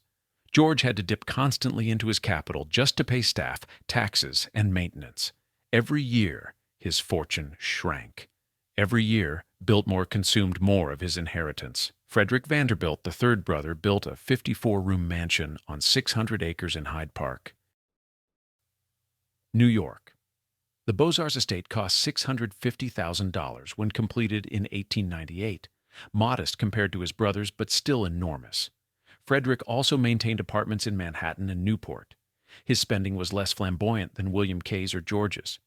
George had to dip constantly into his capital just to pay staff, taxes, and maintenance. Every year, his fortune shrank. Every year, Biltmore consumed more of his inheritance. Frederick Vanderbilt, the third brother, built a 54-room mansion on 600 acres in Hyde Park. New York. The Beaux-Arts estate cost $650,000 when completed in 1898, modest compared to his brothers but still enormous. Frederick also maintained apartments in Manhattan and Newport. His spending was less flamboyant than William K's or George's.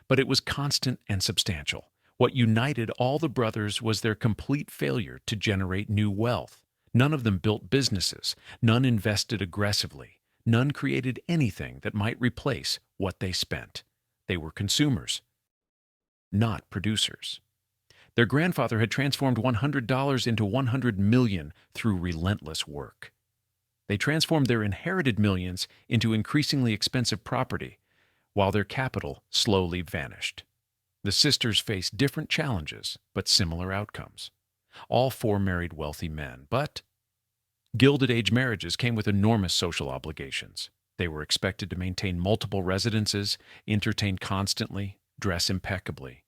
But it was constant and substantial. What united all the brothers was their complete failure to generate new wealth. None of them built businesses. None invested aggressively. None created anything that might replace what they spent. They were consumers, not producers. Their grandfather had transformed $100 into $100 million through relentless work. They transformed their inherited millions into increasingly expensive property, while their capital slowly vanished. The sisters faced different challenges, but similar outcomes. All 4 married wealthy men, but Gilded Age marriages came with enormous social obligations. They were expected to maintain multiple residences, entertain constantly, dress impeccably,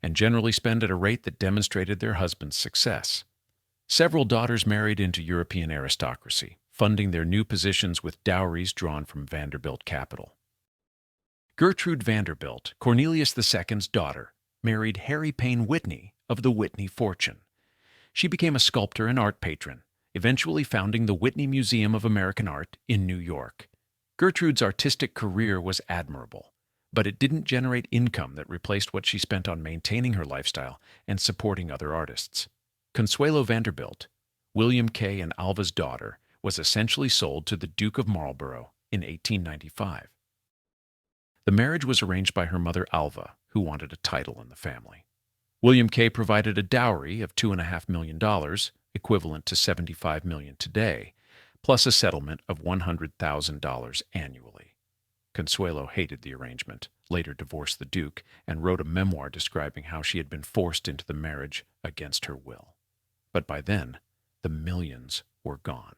and generally spend at a rate that demonstrated their husband's success. Several daughters married into European aristocracy, funding their new positions with dowries drawn from Vanderbilt capital. Gertrude Vanderbilt, Cornelius II's daughter, married Harry Payne Whitney of the Whitney fortune. She became a sculptor and art patron, eventually founding the Whitney Museum of American Art in New York. Gertrude's artistic career was admirable, but it didn't generate income that replaced what she spent on maintaining her lifestyle and supporting other artists. Consuelo Vanderbilt, William K. and Alva's daughter, was essentially sold to the Duke of Marlborough in 1895. The marriage was arranged by her mother Alva, who wanted a title in the family. William K. provided a dowry of $2.5 million, equivalent to $75 million today, plus a settlement of $100,000 annually. Consuelo hated the arrangement, later divorced the Duke, and wrote a memoir describing how she had been forced into the marriage against her will. But by then, the millions were gone.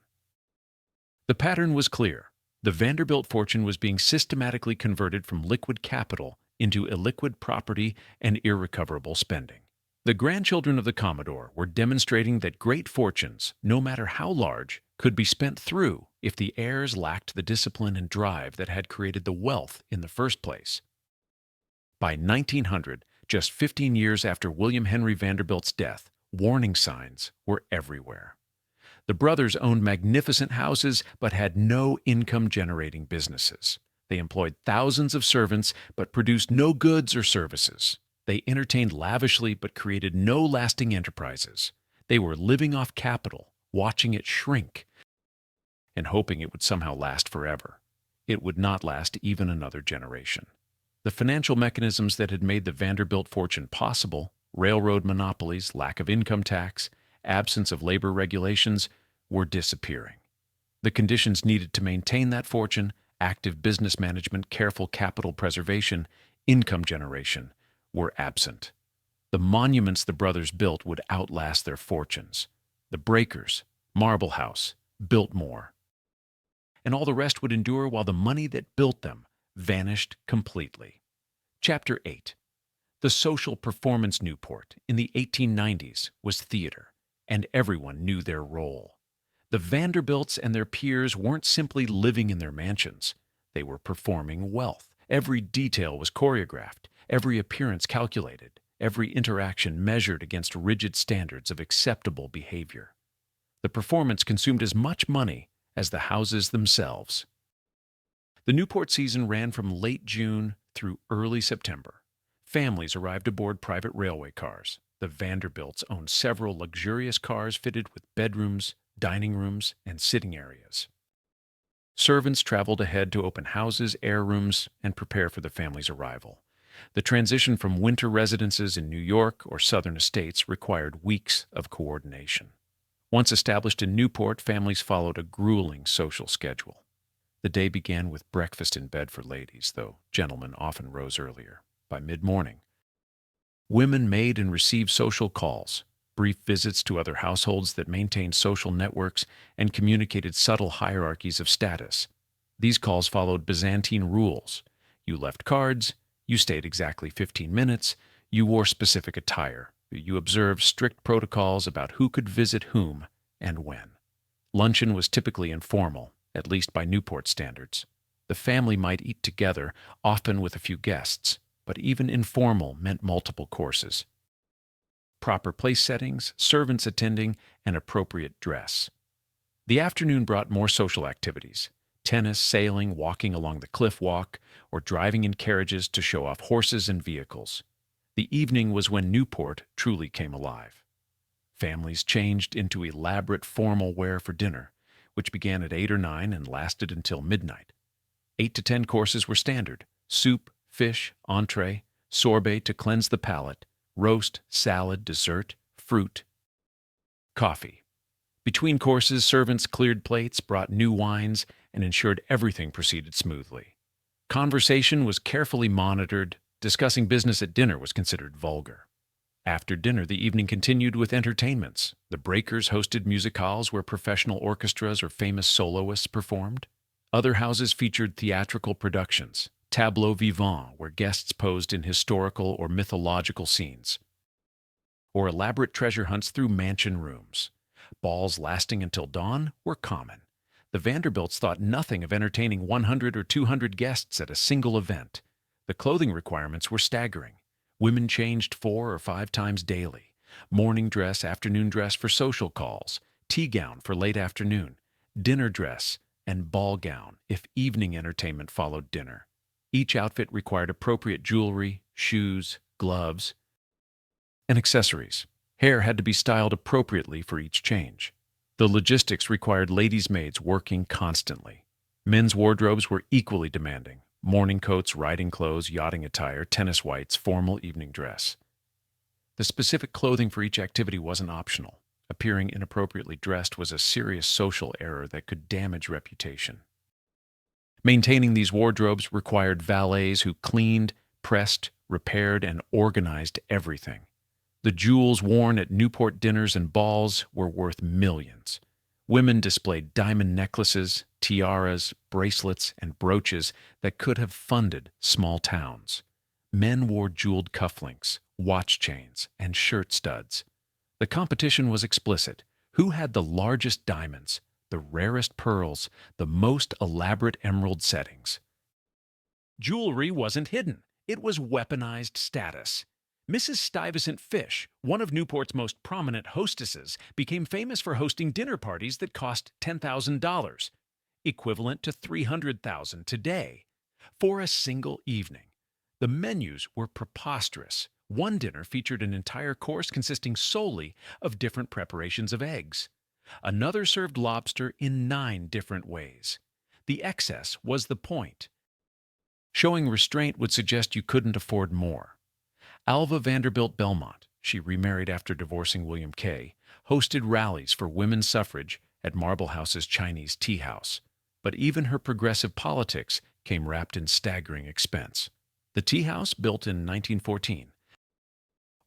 The pattern was clear. The Vanderbilt fortune was being systematically converted from liquid capital into illiquid property and irrecoverable spending. The grandchildren of the Commodore were demonstrating that great fortunes, no matter how large, could be spent through if the heirs lacked the discipline and drive that had created the wealth in the first place. By 1900, just 15 years after William Henry Vanderbilt's death, warning signs were everywhere. The brothers owned magnificent houses but had no income-generating businesses. They employed thousands of servants but produced no goods or services. They entertained lavishly but created no lasting enterprises. They were living off capital, watching it shrink, and hoping it would somehow last forever. It would not last even another generation. The financial mechanisms that had made the Vanderbilt fortune possible, railroad monopolies, lack of income tax, absence of labor regulations, were disappearing. The conditions needed to maintain that fortune, active business management, careful capital preservation, income generation, were absent. The monuments the brothers built would outlast their fortunes, The Breakers, Marble House, Biltmore, and all the rest would endure while the money that built them vanished completely. Chapter 8. The social performance Newport in the 1890s was theater, and everyone knew their role. The Vanderbilts and their peers weren't simply living in their mansions. They were performing wealth. Every detail was choreographed, every appearance calculated, every interaction measured against rigid standards of acceptable behavior. The performance consumed as much money as the houses themselves. The Newport season ran from late June through early September. Families arrived aboard private railway cars. The Vanderbilts owned several luxurious cars fitted with bedrooms, dining rooms, and sitting areas. Servants traveled ahead to open houses, air rooms, and prepare for the family's arrival. The transition from winter residences in New York or southern estates required weeks of coordination. Once established in Newport, families followed a grueling social schedule. The day began with breakfast in bed for ladies, though gentlemen often rose earlier. By mid-morning, women made and received social calls, brief visits to other households that maintained social networks and communicated subtle hierarchies of status. These calls followed Byzantine rules. You left cards, you stayed exactly 15 minutes, you wore specific attire, you observed strict protocols about who could visit whom and when. Luncheon was typically informal, at least by Newport standards. The family might eat together, often with a few guests, but even informal meant multiple courses. Proper place settings, servants attending, and appropriate dress. The afternoon brought more social activities: tennis, sailing, walking along the cliff walk, or driving in carriages to show off horses and vehicles. The evening was when Newport truly came alive. Families changed into elaborate formal wear for dinner, which began at 8 or 9 and lasted until midnight. 8 to 10 courses were standard: soup, fish, entree, sorbet to cleanse the palate, roast, salad, dessert, fruit, coffee. Between courses, servants cleared plates, brought new wines, and ensured everything proceeded smoothly. Conversation was carefully monitored. Discussing business at dinner was considered vulgar. After dinner, the evening continued with entertainments. The Breakers hosted musicales where professional orchestras or famous soloists performed. Other houses featured theatrical productions, tableaux vivants where guests posed in historical or mythological scenes, or elaborate treasure hunts through mansion rooms. Balls lasting until dawn were common. The Vanderbilts thought nothing of entertaining 100 or 200 guests at a single event. The clothing requirements were staggering. Women changed 4 or 5 times daily. Morning dress, afternoon dress for social calls, tea gown for late afternoon, dinner dress, and ball gown if evening entertainment followed dinner. Each outfit required appropriate jewelry, shoes, gloves, and accessories. Hair had to be styled appropriately for each change. The logistics required ladies' maids working constantly. Men's wardrobes were equally demanding: morning coats, riding clothes, yachting attire, tennis whites, formal evening dress. The specific clothing for each activity wasn't optional. Appearing inappropriately dressed was a serious social error that could damage reputation. Maintaining these wardrobes required valets who cleaned, pressed, repaired, and organized everything. The jewels worn at Newport dinners and balls were worth millions. Women displayed diamond necklaces, tiaras, bracelets, and brooches that could have funded small towns. Men wore jeweled cufflinks, watch chains, and shirt studs. The competition was explicit. Who had the largest diamonds, the rarest pearls, the most elaborate emerald settings? Jewelry wasn't hidden. It was weaponized status. Mrs. Stuyvesant Fish, one of Newport's most prominent hostesses, became famous for hosting dinner parties that cost $10,000, equivalent to $300,000 today, for a single evening. The menus were preposterous. One dinner featured an entire course consisting solely of different preparations of eggs. Another served lobster in 9 different ways. The excess was the point. Showing restraint would suggest you couldn't afford more. Alva Vanderbilt Belmont, she remarried after divorcing William K., hosted rallies for women's suffrage at Marble House's Chinese tea house. But even her progressive politics came wrapped in staggering expense. The tea house, built in 1914,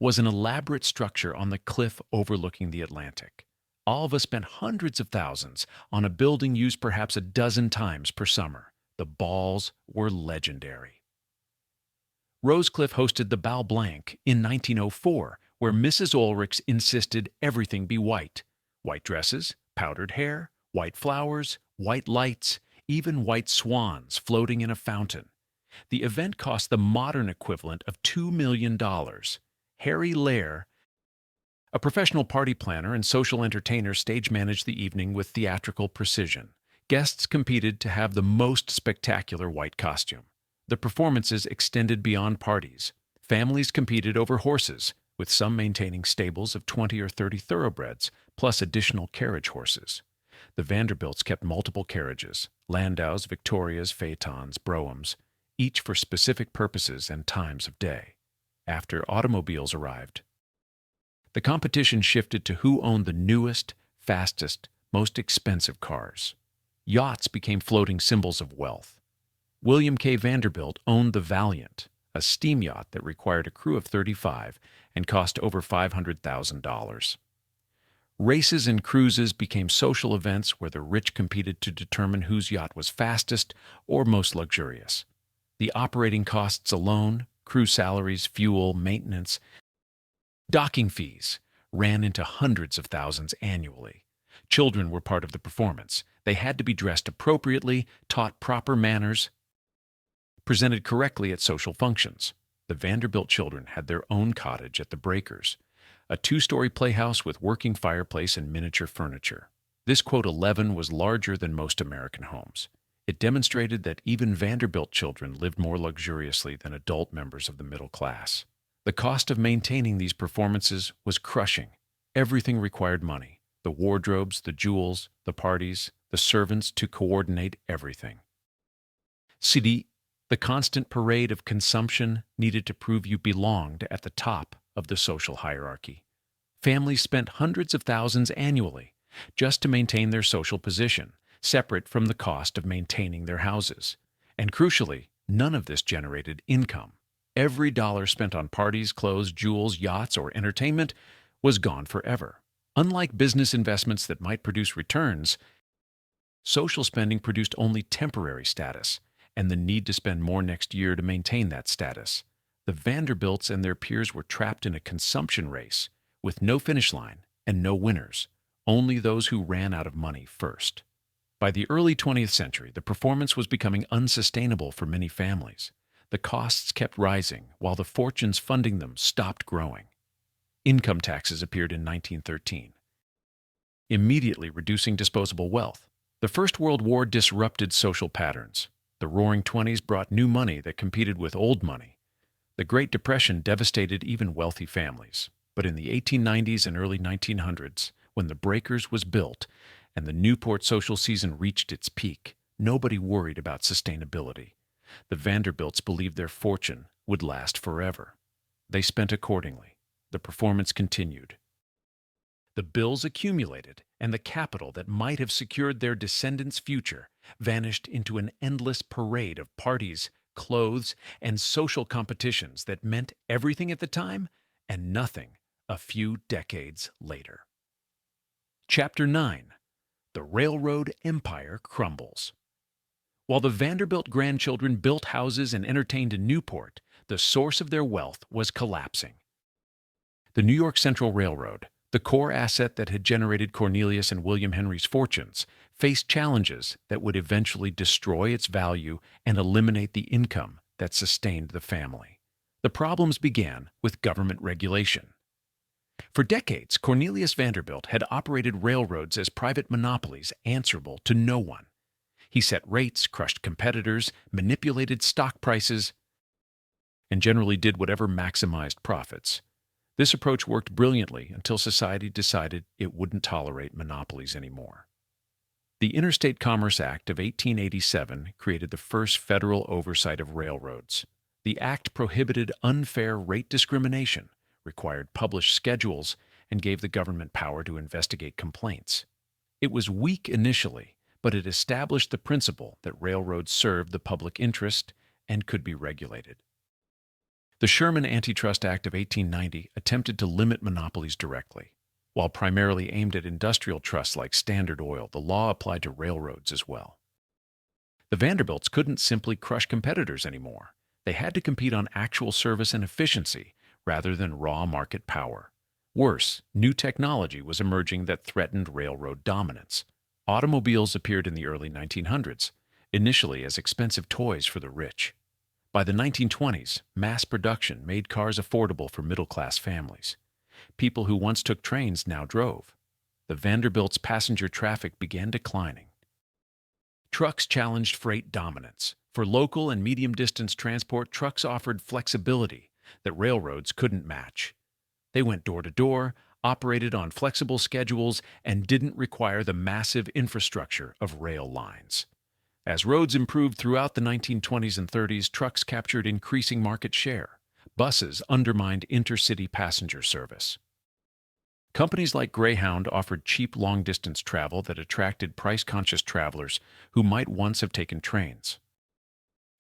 was an elaborate structure on the cliff overlooking the Atlantic. Alva spent hundreds of thousands on a building used perhaps a dozen times per summer. The balls were legendary. Rosecliff hosted the Bal Blanc in 1904, where Mrs. Ulrichs insisted everything be white. White dresses, powdered hair, white flowers, white lights, even white swans floating in a fountain. The event cost the modern equivalent of $2 million. Harry Lair, a professional party planner and social entertainer, stage-managed the evening with theatrical precision. Guests competed to have the most spectacular white costume. The performances extended beyond parties. Families competed over horses, with some maintaining stables of 20 or 30 thoroughbreds, plus additional carriage horses. The Vanderbilts kept multiple carriages: landaus, victorias, phaetons, broughams, each for specific purposes and times of day. After automobiles arrived, the competition shifted to who owned the newest, fastest, most expensive cars. Yachts became floating symbols of wealth. William K. Vanderbilt owned the Valiant, a steam yacht that required a crew of 35 and cost over $500,000. Races and cruises became social events where the rich competed to determine whose yacht was fastest or most luxurious. The operating costs alone, crew salaries, fuel, maintenance, docking fees, ran into hundreds of thousands annually. Children were part of the performance. They had to be dressed appropriately, taught proper manners, presented correctly at social functions. The Vanderbilt children had their own cottage at the Breakers, a two-story playhouse with working fireplace and miniature furniture. This quote 11 was larger than most American homes. It demonstrated that even Vanderbilt children lived more luxuriously than adult members of the middle class. The cost of maintaining these performances was crushing. Everything required money: the wardrobes, the jewels, the parties, the servants to coordinate everything. The constant parade of consumption needed to prove you belonged at the top of the social hierarchy. Families spent hundreds of thousands annually just to maintain their social position, separate from the cost of maintaining their houses. And crucially, none of this generated income. Every dollar spent on parties, clothes, jewels, yachts, or entertainment was gone forever. Unlike business investments that might produce returns, social spending produced only temporary status and the need to spend more next year to maintain that status. The Vanderbilts and their peers were trapped in a consumption race with no finish line and no winners, only those who ran out of money first. By the early 20th century, the performance was becoming unsustainable for many families. The costs kept rising while the fortunes funding them stopped growing. Income taxes appeared in 1913, immediately reducing disposable wealth. The First World War disrupted social patterns. The Roaring Twenties brought new money that competed with old money. The Great Depression devastated even wealthy families. But in the 1890s and early 1900s, when the Breakers was built and the Newport social season reached its peak, nobody worried about sustainability. The Vanderbilts believed their fortune would last forever. They spent accordingly. The performance continued. The bills accumulated, and the capital that might have secured their descendants' future vanished into an endless parade of parties, clothes, and social competitions that meant everything at the time and nothing a few decades later. Chapter 9. The Railroad Empire Crumbles. While the Vanderbilt grandchildren built houses and entertained in Newport, the source of their wealth was collapsing. The New York Central Railroad, the core asset that had generated Cornelius and William Henry's fortunes, faced challenges that would eventually destroy its value and eliminate the income that sustained the family. The problems began with government regulation. For decades, Cornelius Vanderbilt had operated railroads as private monopolies answerable to no one. He set rates, crushed competitors, manipulated stock prices, and generally did whatever maximized profits. This approach worked brilliantly until society decided it wouldn't tolerate monopolies anymore. The Interstate Commerce Act of 1887 created the first federal oversight of railroads. The act prohibited unfair rate discrimination, required published schedules, and gave the government power to investigate complaints. It was weak initially, but it established the principle that railroads served the public interest and could be regulated. The Sherman Antitrust Act of 1890 attempted to limit monopolies directly. While primarily aimed at industrial trusts like Standard Oil, the law applied to railroads as well. The Vanderbilts couldn't simply crush competitors anymore. They had to compete on actual service and efficiency rather than raw market power. Worse, new technology was emerging that threatened railroad dominance. Automobiles appeared in the early 1900s, initially as expensive toys for the rich. By the 1920s, mass production made cars affordable for middle-class families. People who once took trains now drove. The Vanderbilt's passenger traffic began declining. Trucks challenged freight dominance. For local and medium-distance transport, trucks offered flexibility that railroads couldn't match. They went door to door, operated on flexible schedules, and didn't require the massive infrastructure of rail lines. As roads improved throughout the 1920s and 30s, trucks captured increasing market share. Buses undermined intercity passenger service. Companies like Greyhound offered cheap long-distance travel that attracted price-conscious travelers who might once have taken trains.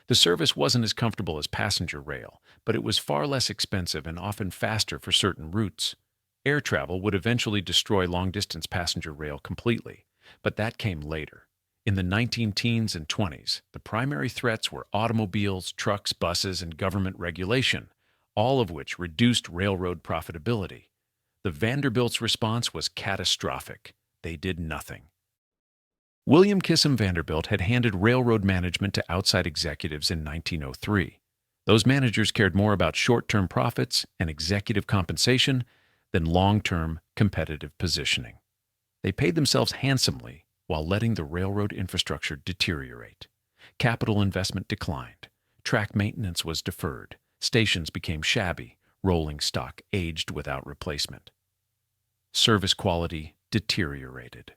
The service wasn't as comfortable as passenger rail, but it was far less expensive and often faster for certain routes. Air travel would eventually destroy long-distance passenger rail completely, but that came later. In the 19-teens and 20s, the primary threats were automobiles, trucks, buses, and government regulation, all of which reduced railroad profitability. The Vanderbilts' response was catastrophic. They did nothing. William Kissam Vanderbilt had handed railroad management to outside executives in 1903. Those managers cared more about short-term profits and executive compensation than long-term competitive positioning. They paid themselves handsomely while letting the railroad infrastructure deteriorate. Capital investment declined. Track maintenance was deferred. Stations became shabby. Rolling stock aged without replacement. Service quality deteriorated.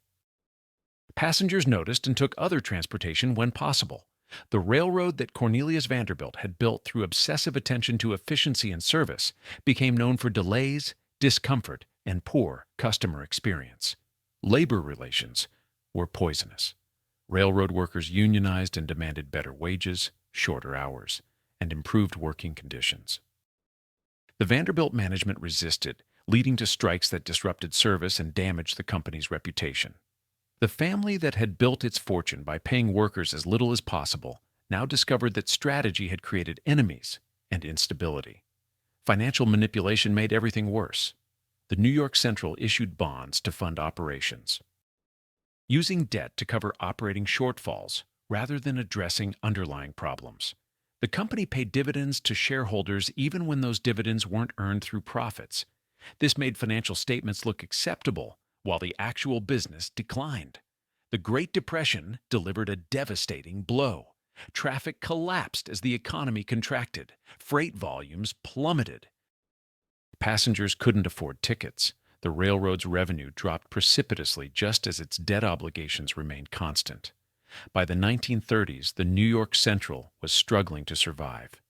Passengers noticed and took other transportation when possible. The railroad that Cornelius Vanderbilt had built through obsessive attention to efficiency and service became known for delays, discomfort, and poor customer experience. Labor relations were poisonous. Railroad workers unionized and demanded better wages, shorter hours, and improved working conditions. The Vanderbilt management resisted, leading to strikes that disrupted service and damaged the company's reputation. The family that had built its fortune by paying workers as little as possible now discovered that strategy had created enemies and instability. Financial manipulation made everything worse. The New York Central issued bonds to fund operations, using debt to cover operating shortfalls rather than addressing underlying problems. The company paid dividends to shareholders even when those dividends weren't earned through profits. This made financial statements look acceptable while the actual business declined. The Great Depression delivered a devastating blow. Traffic collapsed as the economy contracted. Freight volumes plummeted. Passengers couldn't afford tickets. The railroad's revenue dropped precipitously just as its debt obligations remained constant. By the 1930s, the New York Central was struggling to survive.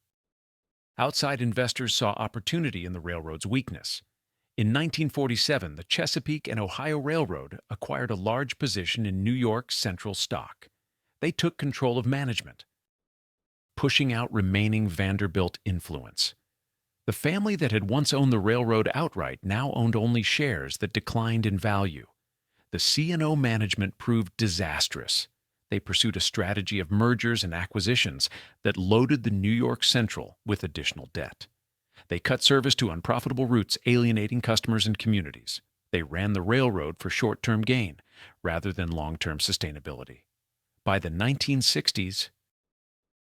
Outside investors saw opportunity in the railroad's weakness. In 1947, the Chesapeake and Ohio Railroad acquired a large position in New York Central stock. They took control of management, pushing out remaining Vanderbilt influence. The family that had once owned the railroad outright now owned only shares that declined in value. The C&O management proved disastrous. They pursued a strategy of mergers and acquisitions that loaded the New York Central with additional debt. They cut service to unprofitable routes, alienating customers and communities. They ran the railroad for short-term gain rather than long-term sustainability. By the 1960s,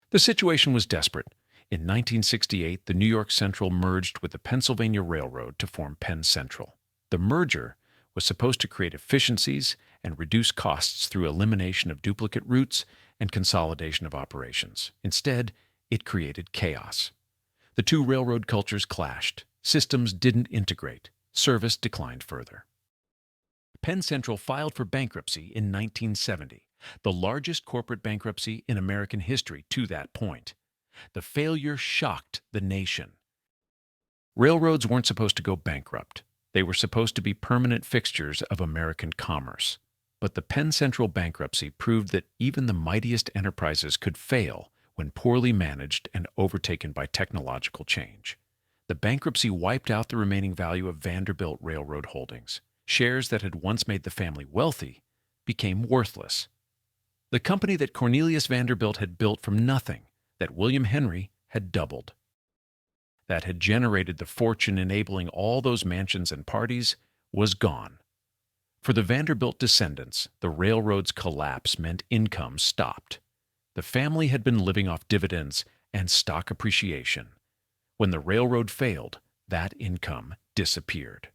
the situation was desperate. In 1968, the New York Central merged with the Pennsylvania Railroad to form Penn Central. The merger was supposed to create efficiencies and reduce costs through elimination of duplicate routes and consolidation of operations. Instead, it created chaos. The two railroad cultures clashed. Systems didn't integrate. Service declined further. Penn Central filed for bankruptcy in 1970, the largest corporate bankruptcy in American history to that point. The failure shocked the nation. Railroads weren't supposed to go bankrupt. They were supposed to be permanent fixtures of American commerce. But the Penn Central bankruptcy proved that even the mightiest enterprises could fail when poorly managed and overtaken by technological change. The bankruptcy wiped out the remaining value of Vanderbilt Railroad holdings. Shares that had once made the family wealthy became worthless. The company that Cornelius Vanderbilt had built from nothing, that William Henry had doubled, that had generated the fortune enabling all those mansions and parties, was gone. For the Vanderbilt descendants, the railroad's collapse meant income stopped. The family had been living off dividends and stock appreciation. When the railroad failed, that income disappeared.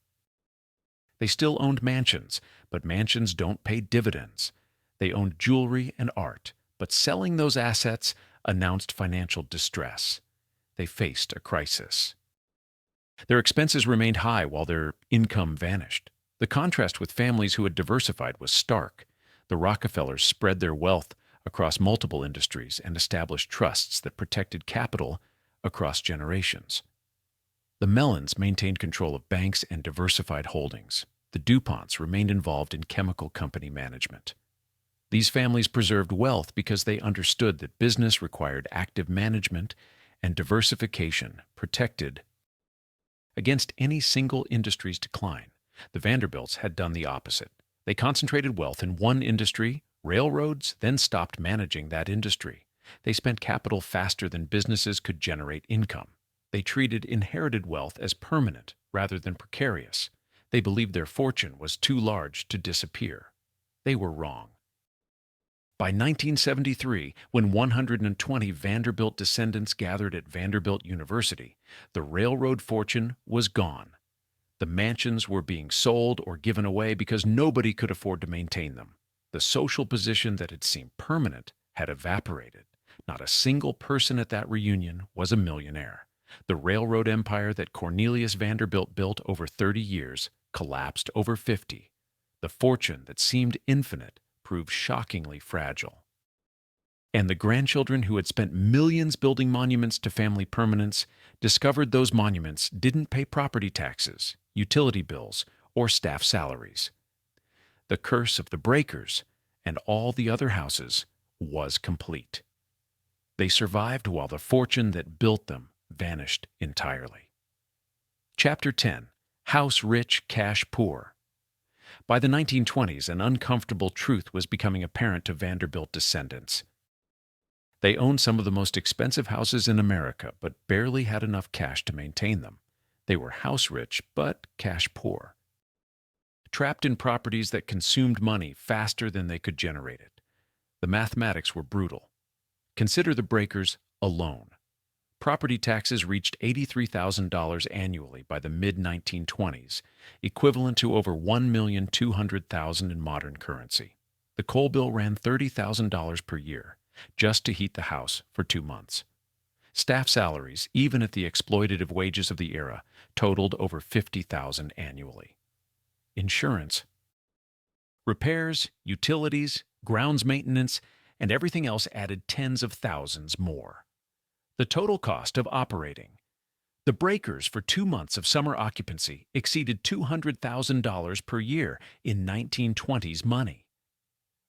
They still owned mansions, but mansions don't pay dividends. They owned jewelry and art, but selling those assets announced financial distress. They faced a crisis. Their expenses remained high while their income vanished. The contrast with families who had diversified was stark. The Rockefellers spread their wealth across multiple industries and established trusts that protected capital across generations. The Mellons maintained control of banks and diversified holdings. The DuPonts remained involved in chemical company management. These families preserved wealth because they understood that business required active management and diversification protected against any single industry's decline. The Vanderbilts had done the opposite. They concentrated wealth in one industry, railroads, then stopped managing that industry. They spent capital faster than businesses could generate income. They treated inherited wealth as permanent rather than precarious. They believed their fortune was too large to disappear. They were wrong. By 1973, when 120 Vanderbilt descendants gathered at Vanderbilt University, the railroad fortune was gone. The mansions were being sold or given away because nobody could afford to maintain them. The social position that had seemed permanent had evaporated. Not a single person at that reunion was a millionaire. The railroad empire that Cornelius Vanderbilt built over 30 years collapsed over 50. The fortune that seemed infinite proved shockingly fragile. And the grandchildren who had spent millions building monuments to family permanence discovered those monuments didn't pay property taxes, utility bills, or staff salaries. The curse of the Breakers and all the other houses was complete. They survived while the fortune that built them vanished entirely. Chapter 10. House Rich, Cash Poor. By the 1920s, an uncomfortable truth was becoming apparent to Vanderbilt descendants. They owned some of the most expensive houses in America, but barely had enough cash to maintain them. They were house rich, but cash poor. Trapped in properties that consumed money faster than they could generate it. The mathematics were brutal. Consider the Breakers alone. Property taxes reached $83,000 annually by the mid-1920s, equivalent to over $1,200,000 in modern currency. The coal bill ran $30,000 per year, just to heat the house for 2 months. Staff salaries, even at the exploitative wages of the era, totaled over $50,000 annually. Insurance, repairs, utilities, grounds maintenance, and everything else added tens of thousands more. The total cost of operating. The Breakers for 2 months of summer occupancy exceeded $200,000 per year in 1920s money.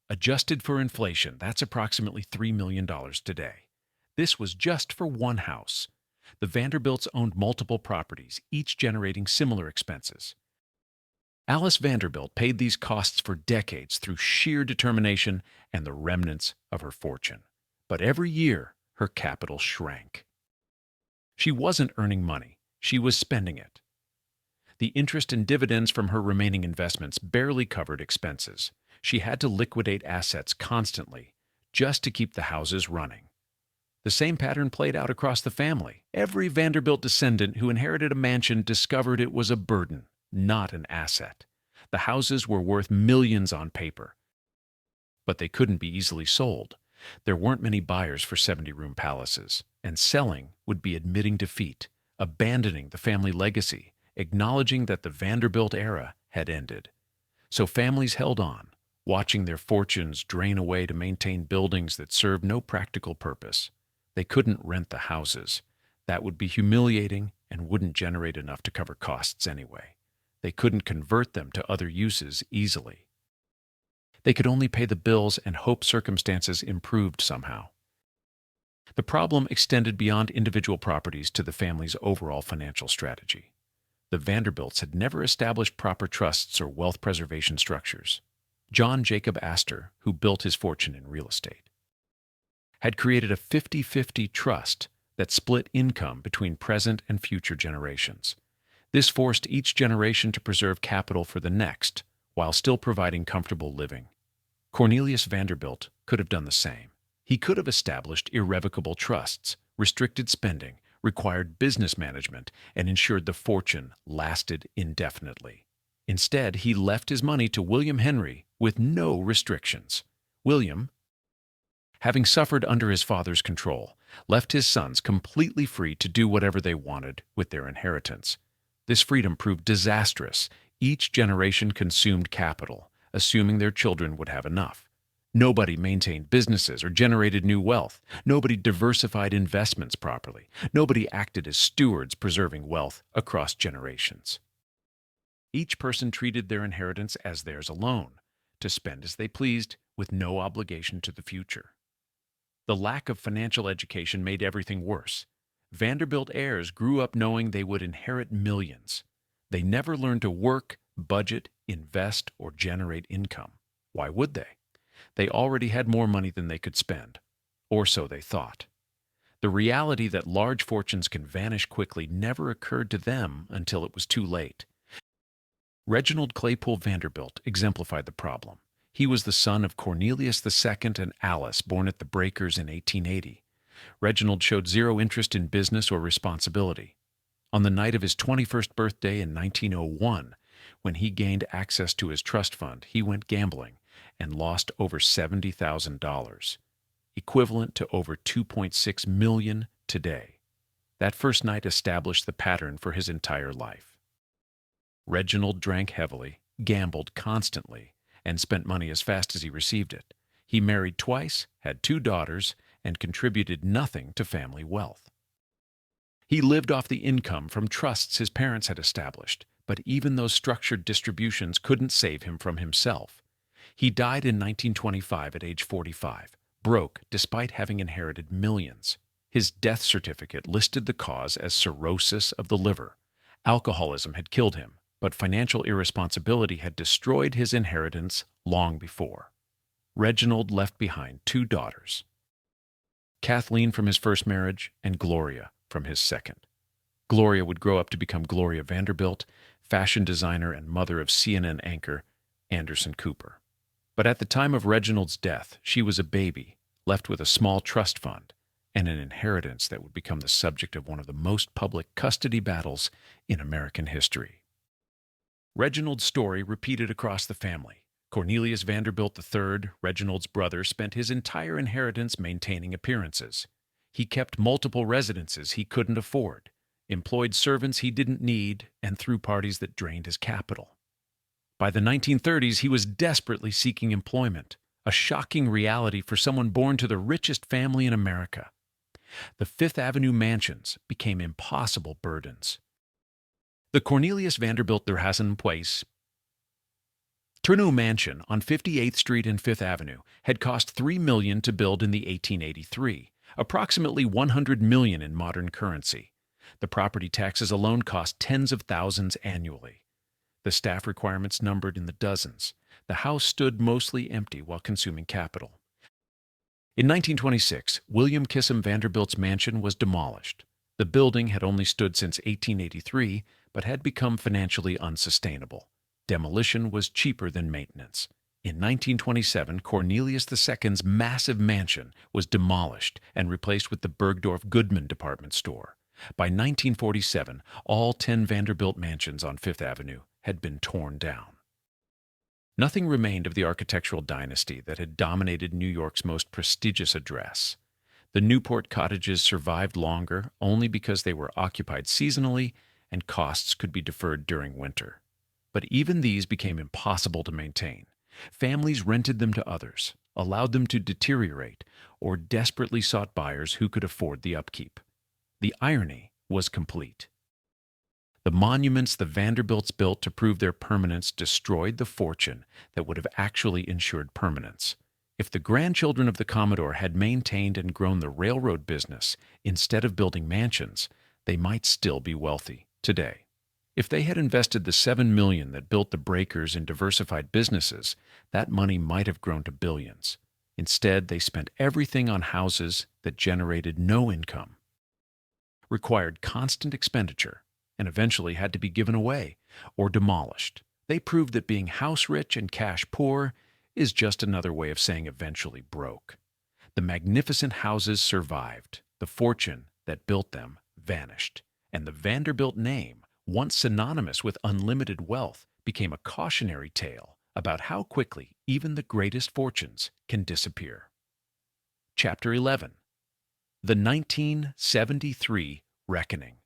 Adjusted for inflation, that's approximately $3 million today. This was just for one house. The Vanderbilts owned multiple properties, each generating similar expenses. Alice Vanderbilt paid these costs for decades through sheer determination and the remnants of her fortune. But every year, her capital shrank. She wasn't earning money, she was spending it. The interest and dividends from her remaining investments barely covered expenses. She had to liquidate assets constantly just to keep the houses running. The same pattern played out across the family. Every Vanderbilt descendant who inherited a mansion discovered it was a burden, not an asset. The houses were worth millions on paper, but they couldn't be easily sold. There weren't many buyers for 70-room palaces, and selling would be admitting defeat, abandoning the family legacy, acknowledging that the Vanderbilt era had ended. So families held on, watching their fortunes drain away to maintain buildings that served no practical purpose. They couldn't rent the houses. That would be humiliating and wouldn't generate enough to cover costs anyway. They couldn't convert them to other uses easily. They could only pay the bills and hope circumstances improved somehow. The problem extended beyond individual properties to the family's overall financial strategy. The Vanderbilts had never established proper trusts or wealth preservation structures. John Jacob Astor, who built his fortune in real estate, had created a 50-50 trust that split income between present and future generations. This forced each generation to preserve capital for the next, while still providing comfortable living. Cornelius Vanderbilt could have done the same. He could have established irrevocable trusts, restricted spending, required business management, and ensured the fortune lasted indefinitely. Instead, he left his money to William Henry with no restrictions. William, having suffered under his father's control, left his sons completely free to do whatever they wanted with their inheritance. This freedom proved disastrous. Each generation consumed capital, assuming their children would have enough. Nobody maintained businesses or generated new wealth. Nobody diversified investments properly. Nobody acted as stewards preserving wealth across generations. Each person treated their inheritance as theirs alone, to spend as they pleased with no obligation to the future. The lack of financial education made everything worse. Vanderbilt heirs grew up knowing they would inherit millions. They never learned to work, budget, invest, or generate income. Why would they? They already had more money than they could spend, or so they thought. The reality that large fortunes can vanish quickly never occurred to them until it was too late. Reginald Claypool Vanderbilt exemplified the problem. He was the son of Cornelius II and Alice, born at the Breakers in 1880. Reginald showed zero interest in business or responsibility. On the night of his 21st birthday in 1901, when he gained access to his trust fund, he went gambling and lost over $70,000, equivalent to over $2.6 million today. That first night established the pattern for his entire life. Reginald drank heavily, gambled constantly, and spent money as fast as he received it. He married twice, had 2 daughters, and contributed nothing to family wealth. He lived off the income from trusts his parents had established, but even those structured distributions couldn't save him from himself. He died in 1925 at age 45, broke despite having inherited millions. His death certificate listed the cause as cirrhosis of the liver. Alcoholism had killed him, but financial irresponsibility had destroyed his inheritance long before. Reginald left behind 2 daughters, Kathleen from his first marriage and Gloria from his second. Gloria would grow up to become Gloria Vanderbilt, fashion designer and mother of CNN anchor Anderson Cooper. But at the time of Reginald's death, she was a baby, left with a small trust fund and an inheritance that would become the subject of one of the most public custody battles in American history. Reginald's story repeated across the family. Cornelius Vanderbilt III, Reginald's brother, spent his entire inheritance maintaining appearances. He kept multiple residences he couldn't afford, employed servants he didn't need, and threw parties that drained his capital. By the 1930s, he was desperately seeking employment, a shocking reality for someone born to the richest family in America. The Fifth Avenue mansions became impossible burdens. The Cornelius Vanderbilt Place Tourneau Mansion on 58th Street and Fifth Avenue had cost $3 million to build in the 1883, approximately $100 million in modern currency. The property taxes alone cost tens of thousands annually. The staff requirements numbered in the dozens. The house stood mostly empty while consuming capital. In 1926, William Kissam Vanderbilt's mansion was demolished. The building had only stood since 1883, but had become financially unsustainable. Demolition was cheaper than maintenance. In 1927, Cornelius II's massive mansion was demolished and replaced with the Bergdorf Goodman department store. By 1947, all 10 Vanderbilt mansions on Fifth Avenue had been torn down. Nothing remained of the architectural dynasty that had dominated New York's most prestigious address. The Newport cottages survived longer only because they were occupied seasonally and costs could be deferred during winter. But even these became impossible to maintain. Families rented them to others, allowed them to deteriorate, or desperately sought buyers who could afford the upkeep. The irony was complete. The monuments the Vanderbilts built to prove their permanence destroyed the fortune that would have actually ensured permanence. If the grandchildren of the Commodore had maintained and grown the railroad business instead of building mansions, they might still be wealthy today. If they had invested the $7 million that built the Breakers in diversified businesses, that money might have grown to billions. Instead, they spent everything on houses that generated no income, required constant expenditure, and eventually had to be given away or demolished. They proved that being house rich and cash poor is just another way of saying eventually broke. The magnificent houses survived, the fortune that built them vanished, and the Vanderbilt name, once synonymous with unlimited wealth, became a cautionary tale about how quickly even the greatest fortunes can disappear. Chapter 11. The 1973 Reckoning.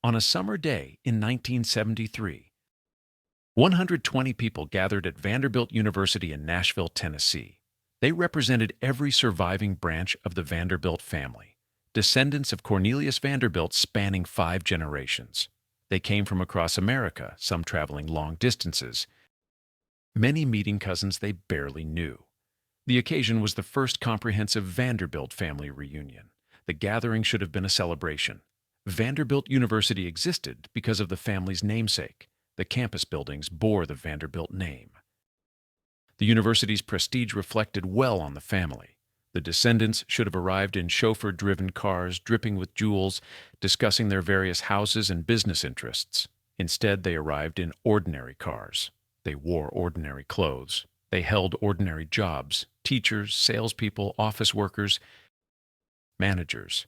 On a summer day in 1973, 120 people gathered at Vanderbilt University in Nashville, Tennessee. They represented every surviving branch of the Vanderbilt family, descendants of Cornelius Vanderbilt spanning 5 generations. They came from across America, some traveling long distances, many meeting cousins they barely knew. The occasion was the first comprehensive Vanderbilt family reunion. The gathering should have been a celebration. Vanderbilt University existed because of the family's namesake. The campus buildings bore the Vanderbilt name. The university's prestige reflected well on the family. The descendants should have arrived in chauffeur-driven cars dripping with jewels, discussing their various houses and business interests. Instead, they arrived in ordinary cars. They wore ordinary clothes. They held ordinary jobs: teachers, salespeople, office workers, managers.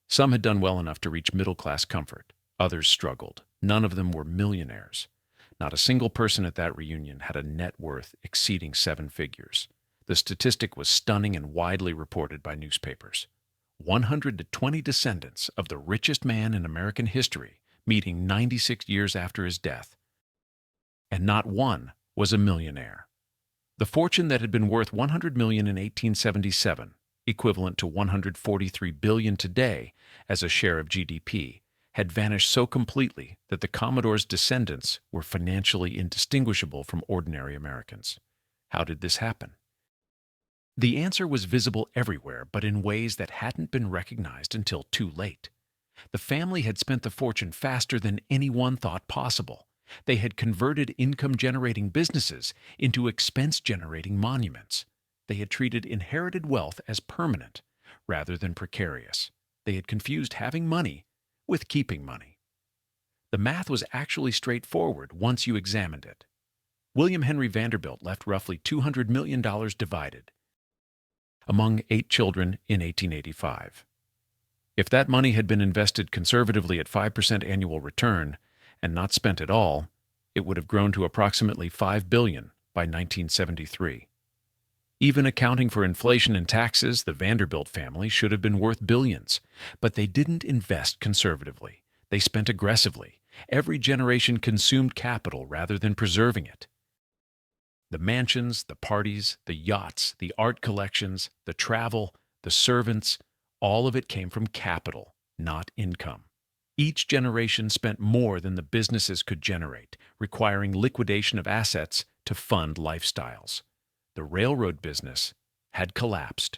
Some had done well enough to reach middle-class comfort. Others struggled. None of them were millionaires. Not a single person at that reunion had a net worth exceeding 7 figures. The statistic was stunning and widely reported by newspapers. 120 descendants of the richest man in American history meeting 96 years after his death. And not one was a millionaire. The fortune that had been worth $100 million in 1877, equivalent to $143 billion today as a share of GDP, had vanished so completely that the Commodore's descendants were financially indistinguishable from ordinary Americans. How did this happen? The answer was visible everywhere, but in ways that hadn't been recognized until too late. The family had spent the fortune faster than anyone thought possible. They had converted income-generating businesses into expense-generating monuments. They had treated inherited wealth as permanent rather than precarious. They had confused having money with keeping money. The math was actually straightforward once you examined it. William Henry Vanderbilt left roughly $200 million divided among 8 children in 1885. If that money had been invested conservatively at 5% annual return and not spent at all, it would have grown to approximately $5 billion by 1973. Even accounting for inflation and taxes, the Vanderbilt family should have been worth billions, but they didn't invest conservatively. They spent aggressively. Every generation consumed capital rather than preserving it. The mansions, the parties, the yachts, the art collections, the travel, the servants, all of it came from capital, not income. Each generation spent more than the businesses could generate, requiring liquidation of assets to fund lifestyles. The railroad business had collapsed.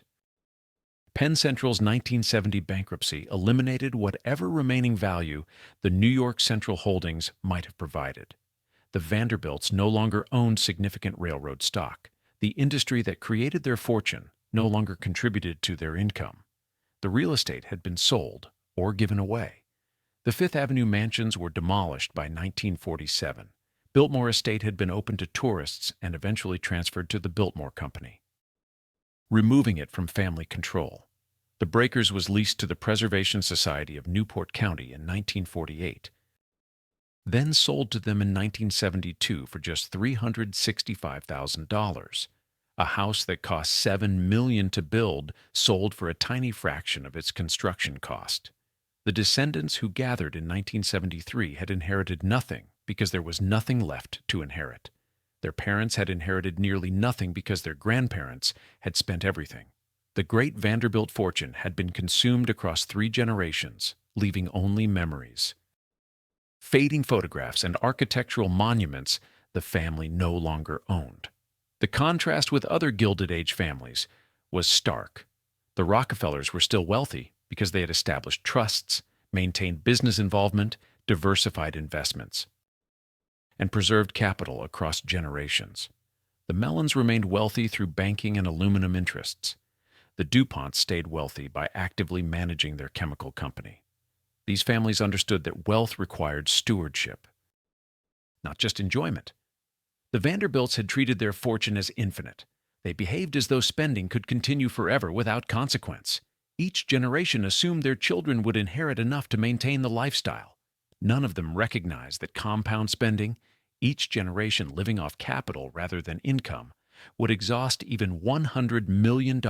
Penn Central's 1970 bankruptcy eliminated whatever remaining value the New York Central holdings might have provided. The Vanderbilts no longer owned significant railroad stock. The industry that created their fortune no longer contributed to their income. The real estate had been sold or given away. The Fifth Avenue mansions were demolished by 1947. Biltmore Estate had been opened to tourists and eventually transferred to the Biltmore Company, removing it from family control. The Breakers was leased to the Preservation Society of Newport County in 1948, then sold to them in 1972 for just $365,000. A house that cost $7 million to build sold for a tiny fraction of its construction cost. The descendants who gathered in 1973 had inherited nothing because there was nothing left to inherit. Their parents had inherited nearly nothing because their grandparents had spent everything. The great Vanderbilt fortune had been consumed across 3 generations, leaving only memories. Fading photographs and architectural monuments the family no longer owned. The contrast with other Gilded Age families was stark. The Rockefellers were still wealthy because they had established trusts, maintained business involvement, diversified investments, and preserved capital across generations. The Mellons remained wealthy through banking and aluminum interests. The DuPonts stayed wealthy by actively managing their chemical company. These families understood that wealth required stewardship, not just enjoyment. The Vanderbilts had treated their fortune as infinite. They behaved as though spending could continue forever without consequence. Each generation assumed their children would inherit enough to maintain the lifestyle. None of them recognized that compound spending, each generation living off capital rather than income, would exhaust even $100 million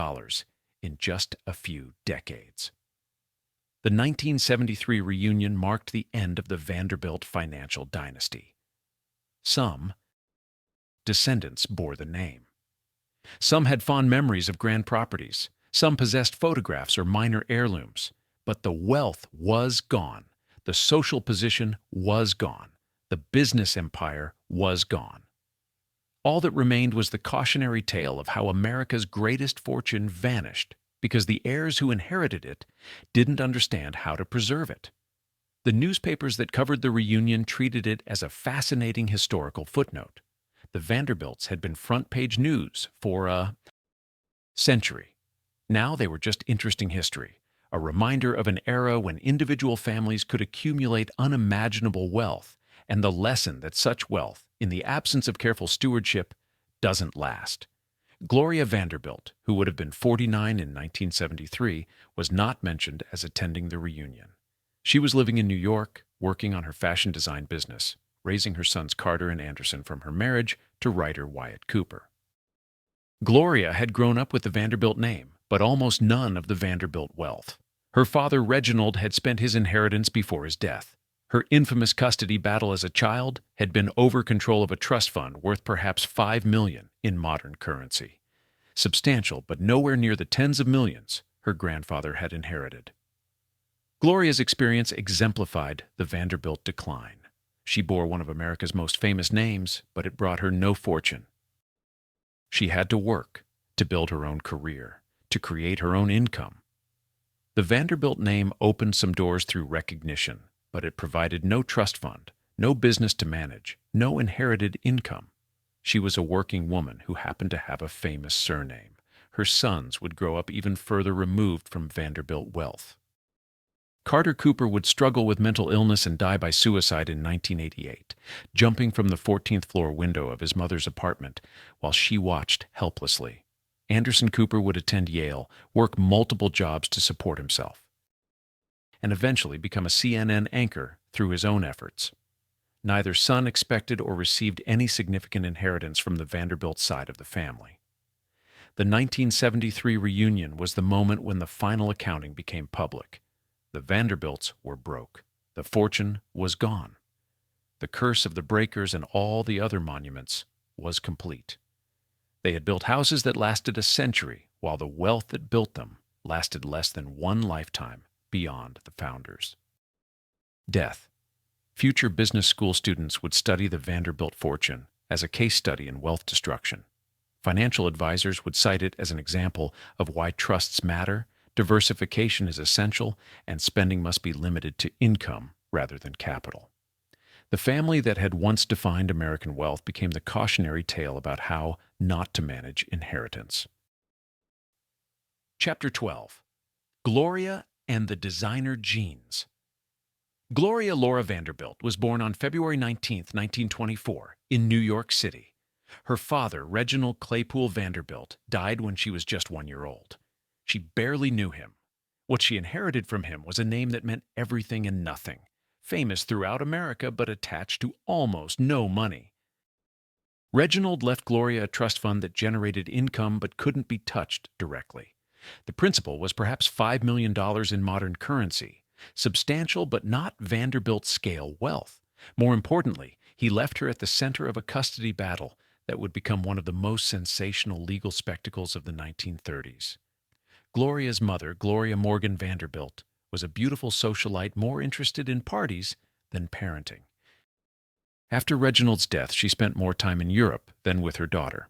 in just a few decades. The 1973 reunion marked the end of the Vanderbilt financial dynasty. Some descendants bore the name. Some had fond memories of grand properties. Some possessed photographs or minor heirlooms. But the wealth was gone. The social position was gone. The business empire was gone. All that remained was the cautionary tale of how America's greatest fortune vanished because the heirs who inherited it didn't understand how to preserve it. The newspapers that covered the reunion treated it as a fascinating historical footnote. The Vanderbilts had been front-page news for a century. Now they were just interesting history, a reminder of an era when individual families could accumulate unimaginable wealth, and the lesson that such wealth, in the absence of careful stewardship, doesn't last. Gloria Vanderbilt, who would have been 49 in 1973, was not mentioned as attending the reunion. She was living in New York, working on her fashion design business, raising her sons Carter and Anderson from her marriage to writer Wyatt Cooper. Gloria had grown up with the Vanderbilt name, but almost none of the Vanderbilt wealth. Her father Reginald had spent his inheritance before his death. Her infamous custody battle as a child had been over control of a trust fund worth perhaps $5 million in modern currency. Substantial, but nowhere near the tens of millions her grandfather had inherited. Gloria's experience exemplified the Vanderbilt decline. She bore one of America's most famous names, but it brought her no fortune. She had to work to build her own career, to create her own income. The Vanderbilt name opened some doors through recognition, but it provided no trust fund, no business to manage, no inherited income. She was a working woman who happened to have a famous surname. Her sons would grow up even further removed from Vanderbilt wealth. Carter Cooper would struggle with mental illness and die by suicide in 1988, jumping from the 14th floor window of his mother's apartment while she watched helplessly. Anderson Cooper would attend Yale, work multiple jobs to support himself, and eventually become a CNN anchor through his own efforts. Neither son expected or received any significant inheritance from the Vanderbilt side of the family. The 1973 reunion was the moment when the final accounting became public. The Vanderbilts were broke. The fortune was gone. The curse of the Breakers and all the other monuments was complete. They had built houses that lasted a century, while the wealth that built them lasted less than one lifetime beyond the founders. Death. Future business school students would study the Vanderbilt fortune as a case study in wealth destruction. Financial advisors would cite it as an example of why trusts matter, diversification is essential, and spending must be limited to income rather than capital. The family that had once defined American wealth became the cautionary tale about how not to manage inheritance. Chapter 12. Gloria and the Designer Genes. Gloria Laura Vanderbilt was born on February 19, 1924, in New York City. Her father, Reginald Claypool Vanderbilt, died when she was just 1 year old. She barely knew him. What she inherited from him was a name that meant everything and nothing, famous throughout America but attached to almost no money. Reginald left Gloria a trust fund that generated income but couldn't be touched directly. The principal was perhaps $5 million in modern currency, substantial but not Vanderbilt-scale wealth. More importantly, he left her at the center of a custody battle that would become one of the most sensational legal spectacles of the 1930s. Gloria's mother, Gloria Morgan Vanderbilt, was a beautiful socialite more interested in parties than parenting. After Reginald's death, she spent more time in Europe than with her daughter.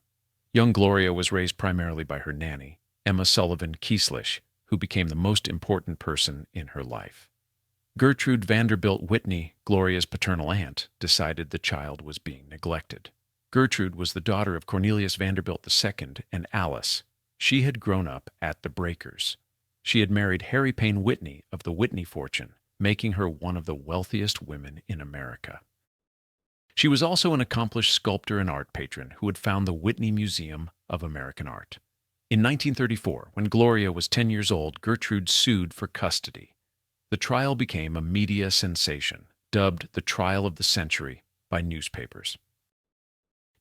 Young Gloria was raised primarily by her nanny, Emma Sullivan Kieslich, who became the most important person in her life. Gertrude Vanderbilt Whitney, Gloria's paternal aunt, decided the child was being neglected. Gertrude was the daughter of Cornelius Vanderbilt II and Alice. She had grown up at the Breakers. She had married Harry Payne Whitney of the Whitney fortune, making her one of the wealthiest women in America. She was also an accomplished sculptor and art patron who had founded the Whitney Museum of American Art. In 1934, when Gloria was 10 years old, Gertrude sued for custody. The trial became a media sensation, dubbed the trial of the century by newspapers.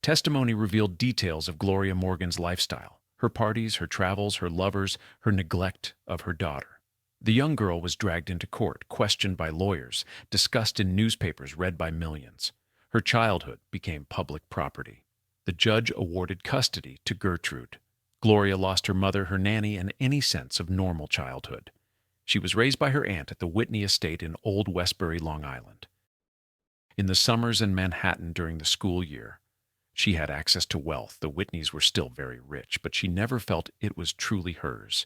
Testimony revealed details of Gloria Morgan's lifestyle, her parties, her travels, her lovers, her neglect of her daughter. The young girl was dragged into court, questioned by lawyers, discussed in newspapers read by millions. Her childhood became public property. The judge awarded custody to Gertrude. Gloria lost her mother, her nanny, and any sense of normal childhood. She was raised by her aunt at the Whitney estate in Old Westbury, Long Island. In the summers in Manhattan during the school year, she had access to wealth. The Whitneys were still very rich, but she never felt it was truly hers.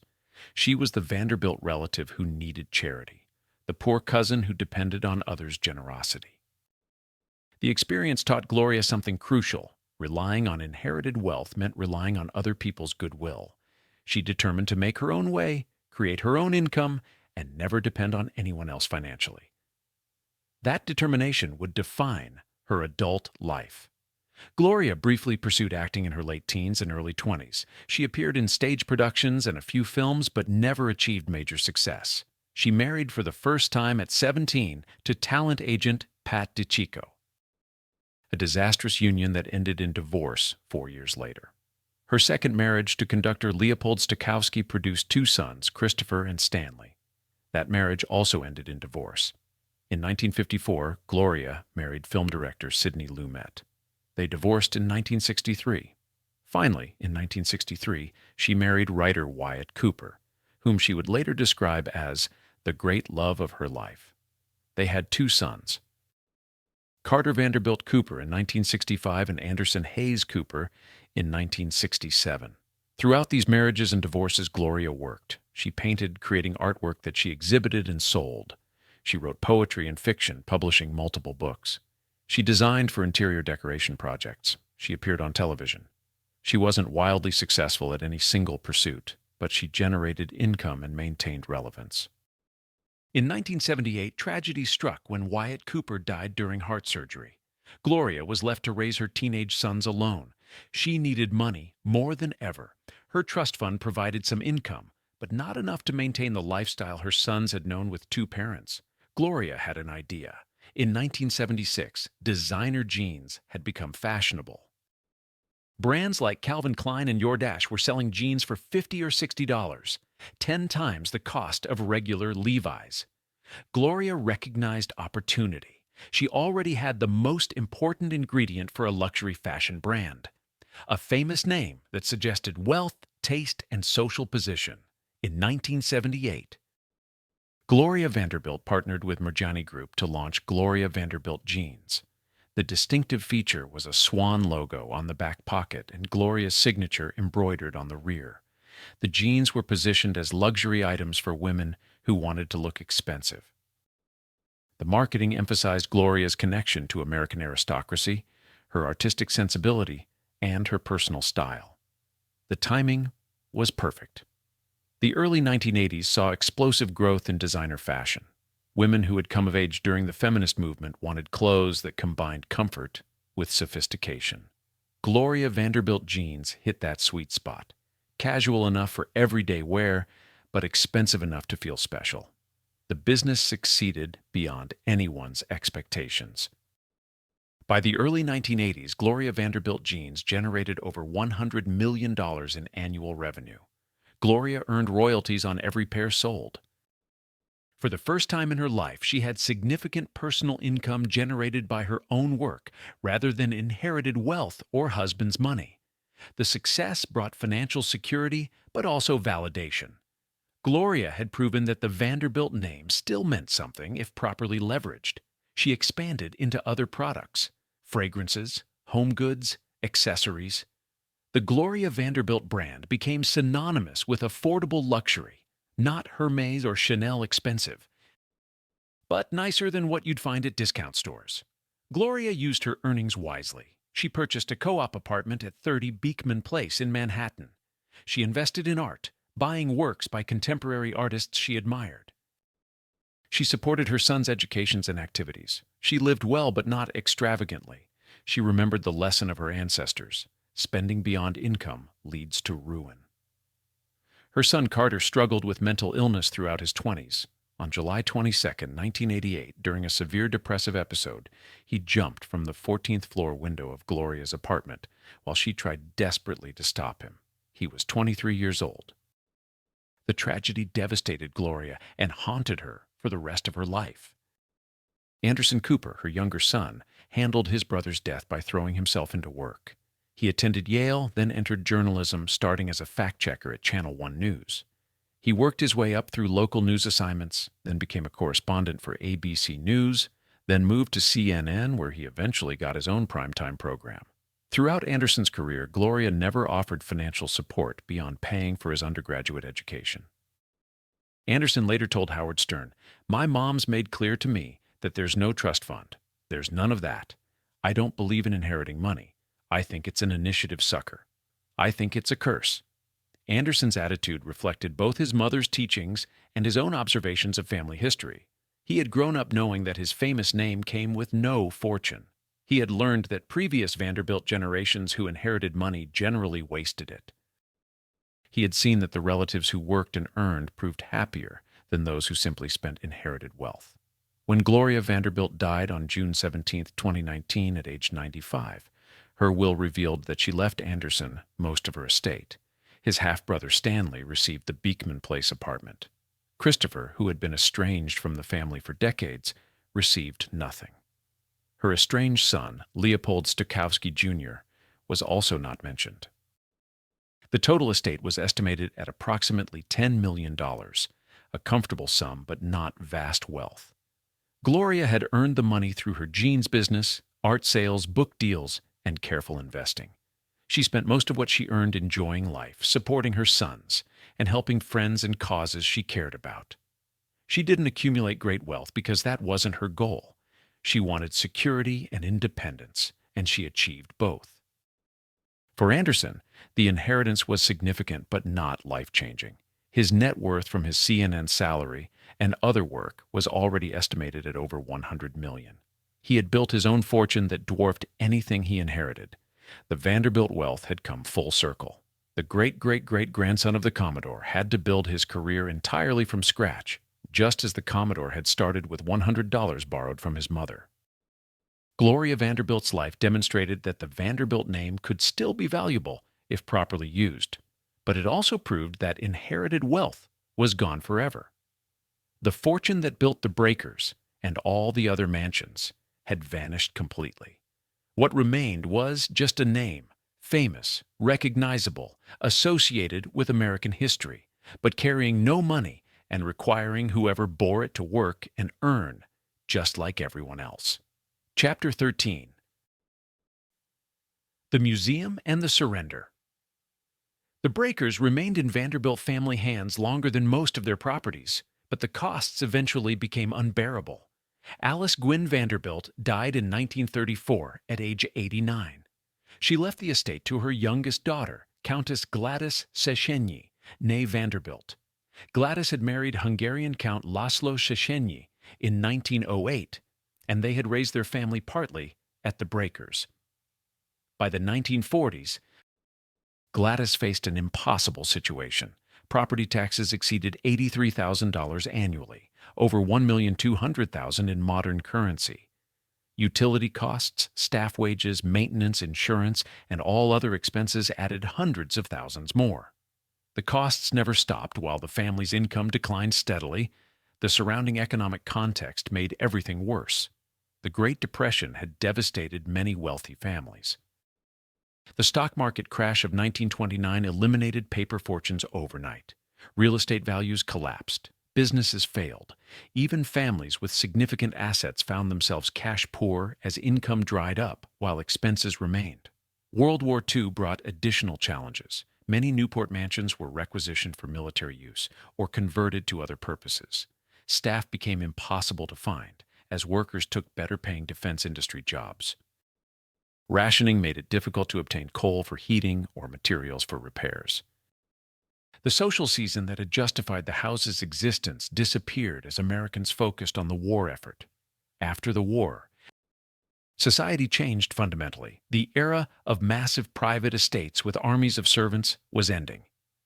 She was the Vanderbilt relative who needed charity, the poor cousin who depended on others' generosity. The experience taught Gloria something crucial. Relying on inherited wealth meant relying on other people's goodwill. She determined to make her own way, create her own income, and never depend on anyone else financially. That determination would define her adult life. Gloria briefly pursued acting in her late teens and early 20s. She appeared in stage productions and a few films, but never achieved major success. She married for the first time at 17 to talent agent Pat DiCicco, a disastrous union that ended in divorce 4 years later. Her second marriage to conductor Leopold Stokowski produced 2 sons, Christopher and Stanley. That marriage also ended in divorce. In 1954, Gloria married film director Sidney Lumet. They divorced in 1963. Finally, in 1963, she married writer Wyatt Cooper, whom she would later describe as the great love of her life. They had 2 sons, Carter Vanderbilt Cooper in 1965 and Anderson Hayes Cooper in 1967. Throughout these marriages and divorces, Gloria worked. She painted, creating artwork that she exhibited and sold. She wrote poetry and fiction, publishing multiple books. She designed for interior decoration projects. She appeared on television. She wasn't wildly successful at any single pursuit, but she generated income and maintained relevance. In 1978, tragedy struck when Wyatt Cooper died during heart surgery. Gloria was left to raise her teenage sons alone. She needed money more than ever. Her trust fund provided some income, but not enough to maintain the lifestyle her sons had known with 2 parents. Gloria had an idea. In 1976, designer jeans had become fashionable. Brands like Calvin Klein and Jordache were selling jeans for $50 or $60, 10 times the cost of regular Levi's. Gloria recognized opportunity. She already had the most important ingredient for a luxury fashion brand, a famous name that suggested wealth, taste, and social position. In 1978, Gloria Vanderbilt partnered with Margiani Group to launch Gloria Vanderbilt jeans. The distinctive feature was a swan logo on the back pocket and Gloria's signature embroidered on the rear. The jeans were positioned as luxury items for women who wanted to look expensive. The marketing emphasized Gloria's connection to American aristocracy, her artistic sensibility, and her personal style. The timing was perfect. The early 1980s saw explosive growth in designer fashion. Women who had come of age during the feminist movement wanted clothes that combined comfort with sophistication. Gloria Vanderbilt jeans hit that sweet spot, casual enough for everyday wear, but expensive enough to feel special. The business succeeded beyond anyone's expectations. By the early 1980s, Gloria Vanderbilt jeans generated over $100 million in annual revenue. Gloria earned royalties on every pair sold. For the first time in her life, she had significant personal income generated by her own work rather than inherited wealth or husband's money. The success brought financial security, but also validation. Gloria had proven that the Vanderbilt name still meant something if properly leveraged. She expanded into other products, fragrances, home goods, accessories. The Gloria Vanderbilt brand became synonymous with affordable luxury, not Hermes or Chanel expensive. but nicer than what you'd find at discount stores. Gloria used her earnings wisely. She purchased a co-op apartment at 30 Beekman Place in Manhattan. She invested in art, buying works by contemporary artists she admired. She supported her son's educations and activities. She lived well but not extravagantly. She remembered the lesson of her ancestors: spending beyond income leads to ruin. Her son Carter struggled with mental illness throughout his 20s. On July 22, 1988, during a severe depressive episode, he jumped from the 14th floor window of Gloria's apartment while she tried desperately to stop him. He was 23 years old. The tragedy devastated Gloria and haunted her for the rest of her life. Anderson Cooper, her younger son, handled his brother's death by throwing himself into work. He attended Yale, then entered journalism, starting as a fact-checker at Channel One News. He worked his way up through local news assignments, then became a correspondent for ABC News, then moved to CNN, where he eventually got his own primetime program. Throughout Anderson's career, Gloria never offered financial support beyond paying for his undergraduate education. Anderson later told Howard Stern, "My mom's made clear to me that there's no trust fund. There's none of that. I don't believe in inheriting money. I think it's an initiative sucker. I think it's a curse." Anderson's attitude reflected both his mother's teachings and his own observations of family history. He had grown up knowing that his famous name came with no fortune. He had learned that previous Vanderbilt generations who inherited money generally wasted it. He had seen that the relatives who worked and earned proved happier than those who simply spent inherited wealth. When Gloria Vanderbilt died on June 17, 2019, at age 95, her will revealed that she left Anderson most of her estate. His half-brother Stanley received the Beekman Place apartment. Christopher, who had been estranged from the family for decades, received nothing. Her estranged son, Leopold Stokowski Jr., was also not mentioned. The total estate was estimated at approximately $10 million, a comfortable sum but not vast wealth. Gloria had earned the money through her jeans business, art sales, book deals, and careful investing. She spent most of what she earned enjoying life, supporting her sons, and helping friends and causes she cared about. She didn't accumulate great wealth because that wasn't her goal. She wanted security and independence, and she achieved both. For Anderson, the inheritance was significant but not life-changing. His net worth from his CNN salary and other work was already estimated at over $100 million. He had built his own fortune that dwarfed anything he inherited. The Vanderbilt wealth had come full circle. The great-great-great-grandson of the Commodore had to build his career entirely from scratch, just as the Commodore had started with $100 borrowed from his mother. Gloria Vanderbilt's life demonstrated that the Vanderbilt name could still be valuable if properly used, but it also proved that inherited wealth was gone forever. The fortune that built the Breakers and all the other mansions had vanished completely. What remained was just a name, famous, recognizable, associated with American history, but carrying no money and requiring whoever bore it to work and earn, just like everyone else. Chapter 13. The Museum and the Surrender. The Breakers remained in Vanderbilt family hands longer than most of their properties, but the costs eventually became unbearable. Alice Gwynne Vanderbilt died in 1934 at age 89. She left the estate to her youngest daughter, Countess Gladys Széchenyi, née Vanderbilt. Gladys had married Hungarian Count László Széchenyi in 1908, and they had raised their family partly at the Breakers. By the 1940s, Gladys faced an impossible situation. Property taxes exceeded $83,000 annually, over $1,200,000 in modern currency. Utility costs, staff wages, maintenance, insurance, and all other expenses added hundreds of thousands more. The costs never stopped while the family's income declined steadily. The surrounding economic context made everything worse. The Great Depression had devastated many wealthy families. The stock market crash of 1929 eliminated paper fortunes overnight. Real estate values collapsed. Businesses failed. Even families with significant assets found themselves cash poor as income dried up while expenses remained. World War II brought additional challenges. Many Newport mansions were requisitioned for military use or converted to other purposes. staff became impossible to find as workers took better-paying defense industry jobs. Rationing made it difficult to obtain coal for heating or materials for repairs. The social season that had justified the house's existence disappeared as Americans focused on the war effort. After the war, society changed fundamentally. The era of massive private estates with armies of servants was ending.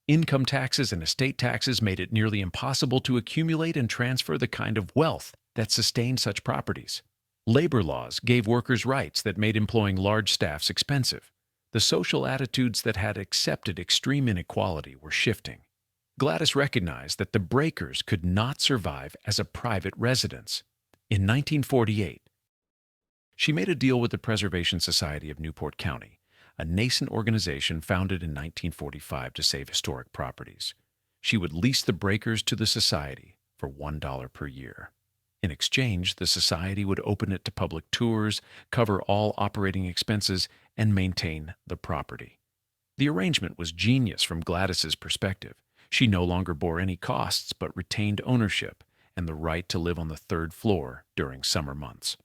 Income taxes and estate taxes made it nearly impossible to accumulate and transfer the kind of wealth that sustained such properties. Labor laws gave workers rights that made employing large staffs expensive. The social attitudes that had accepted extreme inequality were shifting. Gladys recognized that the Breakers could not survive as a private residence. In 1948, she made a deal with the Preservation Society of Newport County, a nascent organization founded in 1945 to save historic properties. She would lease the Breakers to the society for $1 per year. In exchange, the society would open it to public tours, cover all operating expenses, and maintain the property. The arrangement was genius from Gladys's perspective. She no longer bore any costs but retained ownership and the right to live on the third floor during summer months.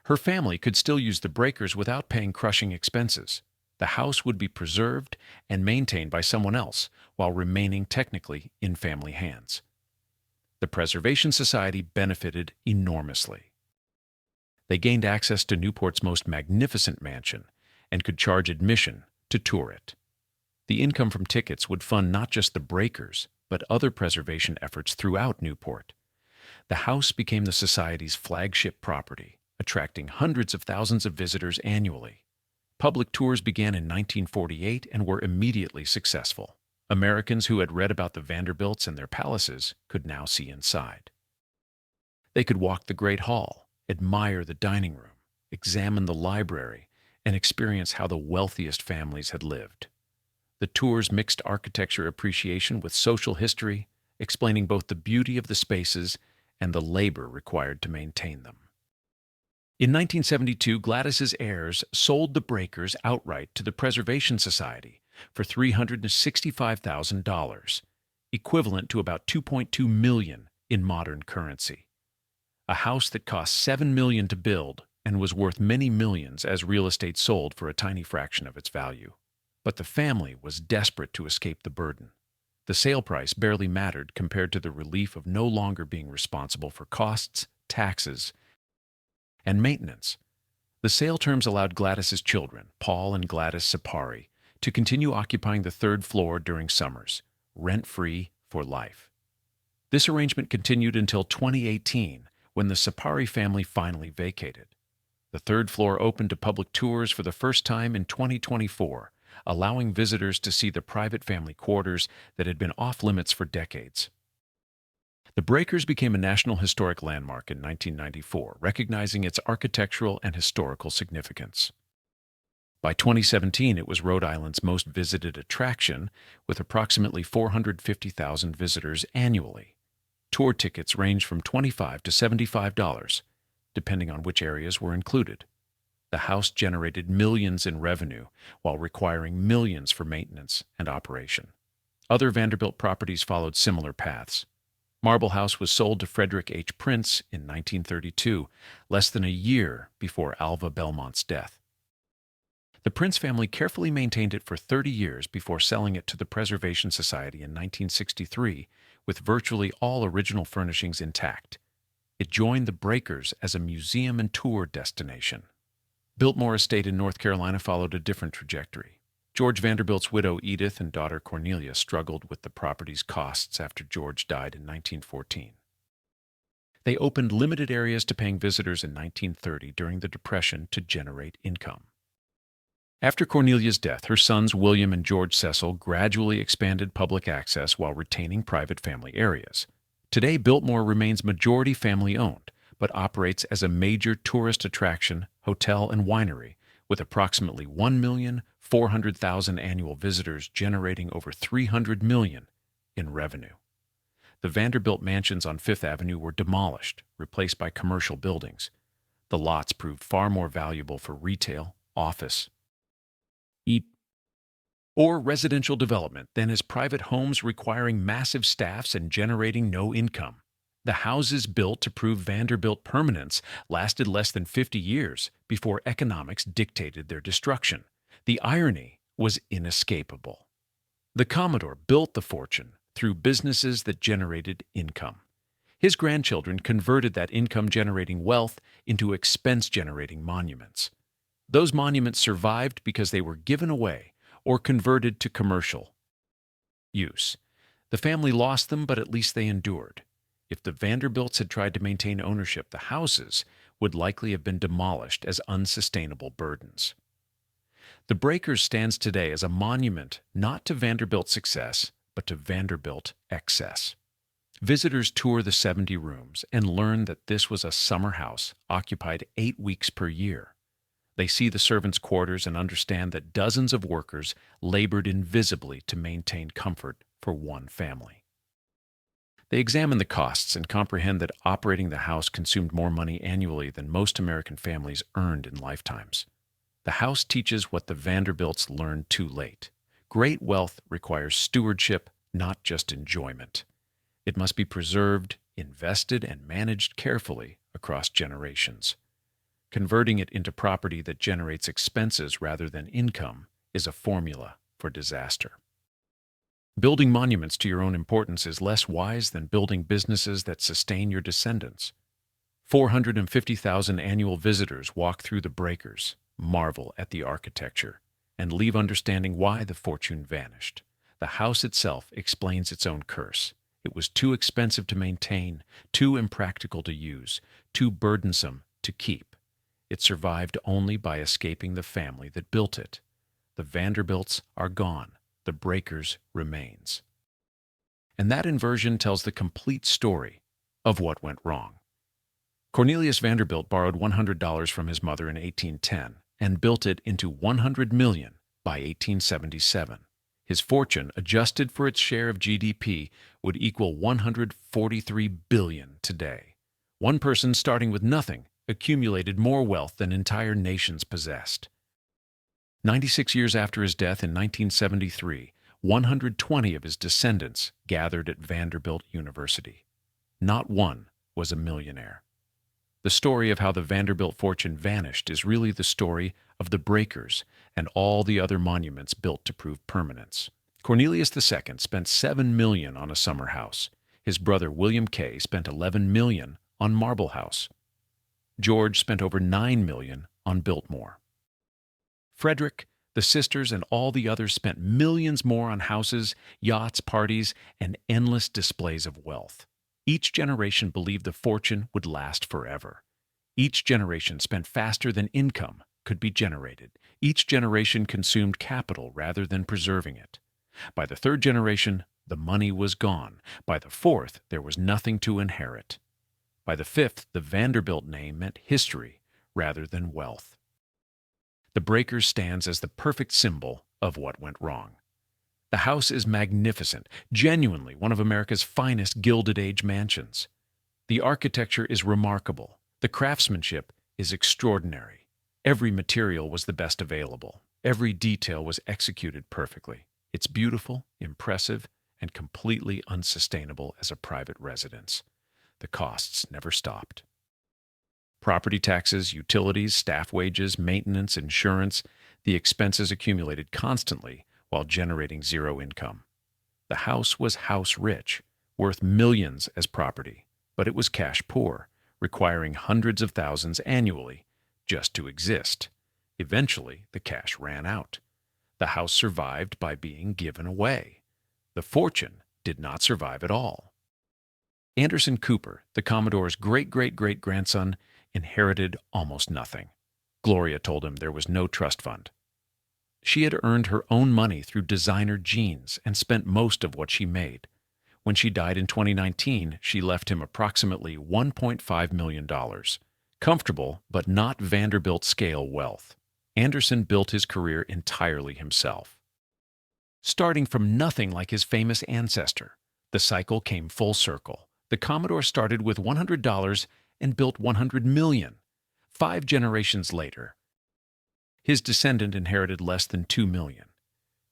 Her family could still use the Breakers without paying crushing expenses. The house would be preserved and maintained by someone else while remaining technically in family hands. The Preservation Society benefited enormously. They gained access to Newport's most magnificent mansion and could charge admission to tour it. The income from tickets would fund not just the Breakers, but other preservation efforts throughout Newport. The house became the Society's flagship property, attracting hundreds of thousands of visitors annually. Public tours began in 1948 and were immediately successful. Americans who had read about the Vanderbilts and their palaces could now see inside. They could walk the Great Hall, admire the dining room, examine the library, and experience how the wealthiest families had lived. The tours mixed architecture appreciation with social history, explaining both the beauty of the spaces and the labor required to maintain them. In 1972, Gladys's heirs sold the Breakers outright to the Preservation Society for $365,000, equivalent to about $2.2 million in modern currency. A house that cost $7 million to build and was worth many millions as real estate sold for a tiny fraction of its value. But the family was desperate to escape the burden. The sale price barely mattered compared to the relief of no longer being responsible for costs, taxes, and maintenance. The sale terms allowed Gladys's children, Paul and Gladys Széchenyi, to continue occupying the third floor during summers, rent-free for life. This arrangement continued until 2018, when the Széchenyi family finally vacated. The third floor opened to public tours for the first time in 2024, allowing visitors to see the private family quarters that had been off-limits for decades. The Breakers became a National Historic Landmark in 1994, recognizing its architectural and historical significance. By 2017, it was Rhode Island's most visited attraction, with approximately 450,000 visitors annually. Tour tickets range from $25 to $75, depending on which areas were included. The house generated millions in revenue while requiring millions for maintenance and operation. Other Vanderbilt properties followed similar paths. Marble House was sold to Frederick H. Prince in 1932, less than a year before Alva Belmont's death. The Prince family carefully maintained it for 30 years before selling it to the Preservation Society in 1963, with virtually all original furnishings intact. It joined the Breakers as a museum and tour destination. Biltmore Estate in North Carolina followed a different trajectory. George Vanderbilt's widow Edith and daughter Cornelia struggled with the property's costs after George died in 1914. They opened limited areas to paying visitors in 1930 during the Depression to generate income. After Cornelia's death, her sons William and George Cecil gradually expanded public access while retaining private family areas. Today, Biltmore remains majority family-owned, but operates as a major tourist attraction, hotel, and winery, with approximately 1,400,000 annual visitors generating over $300 million in revenue. The Vanderbilt mansions on Fifth Avenue were demolished, replaced by commercial buildings. The lots proved far more valuable for retail, office, or residential development than as private homes requiring massive staffs and generating no income. The houses built to prove Vanderbilt permanence lasted less than 50 years before economics dictated their destruction. The irony was inescapable. The Commodore built the fortune through businesses that generated income. His grandchildren converted that income-generating wealth into expense-generating monuments. Those monuments survived because they were given away or converted to commercial use. The family lost them, but at least they endured. If the Vanderbilts had tried to maintain ownership, the houses would likely have been demolished as unsustainable burdens. The Breakers stands today as a monument not to Vanderbilt success, but to Vanderbilt excess. Visitors tour the 70 rooms and learn that this was a summer house occupied 8 weeks per year. They see the servants' quarters and understand that dozens of workers labored invisibly to maintain comfort for one family. They examine the costs and comprehend that operating the house consumed more money annually than most American families earned in lifetimes. The house teaches what the Vanderbilts learned too late. Great wealth requires stewardship, not just enjoyment. It must be preserved, invested, and managed carefully across generations. Converting it into property that generates expenses rather than income is a formula for disaster. Building monuments to your own importance is less wise than building businesses that sustain your descendants. 450,000 annual visitors walk through the Breakers, marvel at the architecture, and leave understanding why the fortune vanished. The house itself explains its own curse. It was too expensive to maintain, too impractical to use, too burdensome to keep. It survived only by escaping the family that built it. The Vanderbilts are gone. The Breakers remains. And that inversion tells the complete story of what went wrong. Cornelius Vanderbilt borrowed $100 from his mother in 1810 and built it into $100 million by 1877. His fortune, adjusted for its share of GDP, would equal $143 billion today. One person starting with nothing accumulated more wealth than entire nations possessed. 96 years after his death in 1973, 120 of his descendants gathered at Vanderbilt University. Not one was a millionaire. The story of how the Vanderbilt fortune vanished is really the story of the Breakers and all the other monuments built to prove permanence. Cornelius II spent $7 million on a summer house. His brother William K. spent $11 million on Marble House. George spent over $9 million on Biltmore. Frederick, the sisters, and all the others spent millions more on houses, yachts, parties, and endless displays of wealth. Each generation believed the fortune would last forever. Each generation spent faster than income could be generated. Each generation consumed capital rather than preserving it. By the third generation, the money was gone. By the fourth, there was nothing to inherit. By the fifth, the Vanderbilt name meant history rather than wealth. The Breakers stands as the perfect symbol of what went wrong. The house is magnificent, genuinely one of America's finest Gilded Age mansions. The architecture is remarkable. The craftsmanship is extraordinary. Every material was the best available. Every detail was executed perfectly. It's beautiful, impressive, and completely unsustainable as a private residence. The costs never stopped. Property taxes, utilities, staff wages, maintenance, insurance, the expenses accumulated constantly while generating zero income. The house was house rich, worth millions as property, but it was cash poor, requiring hundreds of thousands annually just to exist. Eventually, the cash ran out. The house survived by being given away. The fortune did not survive at all. Anderson Cooper, the Commodore's great-great-great-grandson, inherited almost nothing. Gloria told him there was no trust fund. She had earned her own money through designer jeans and spent most of what she made. When she died in 2019, she left him approximately $1.5 million. Comfortable, but not Vanderbilt-scale wealth. Anderson built his career entirely himself. Starting from nothing like his famous ancestor, the cycle came full circle. The Commodore started with $100 and built $100 million. 5 generations later, his descendant inherited less than $2 million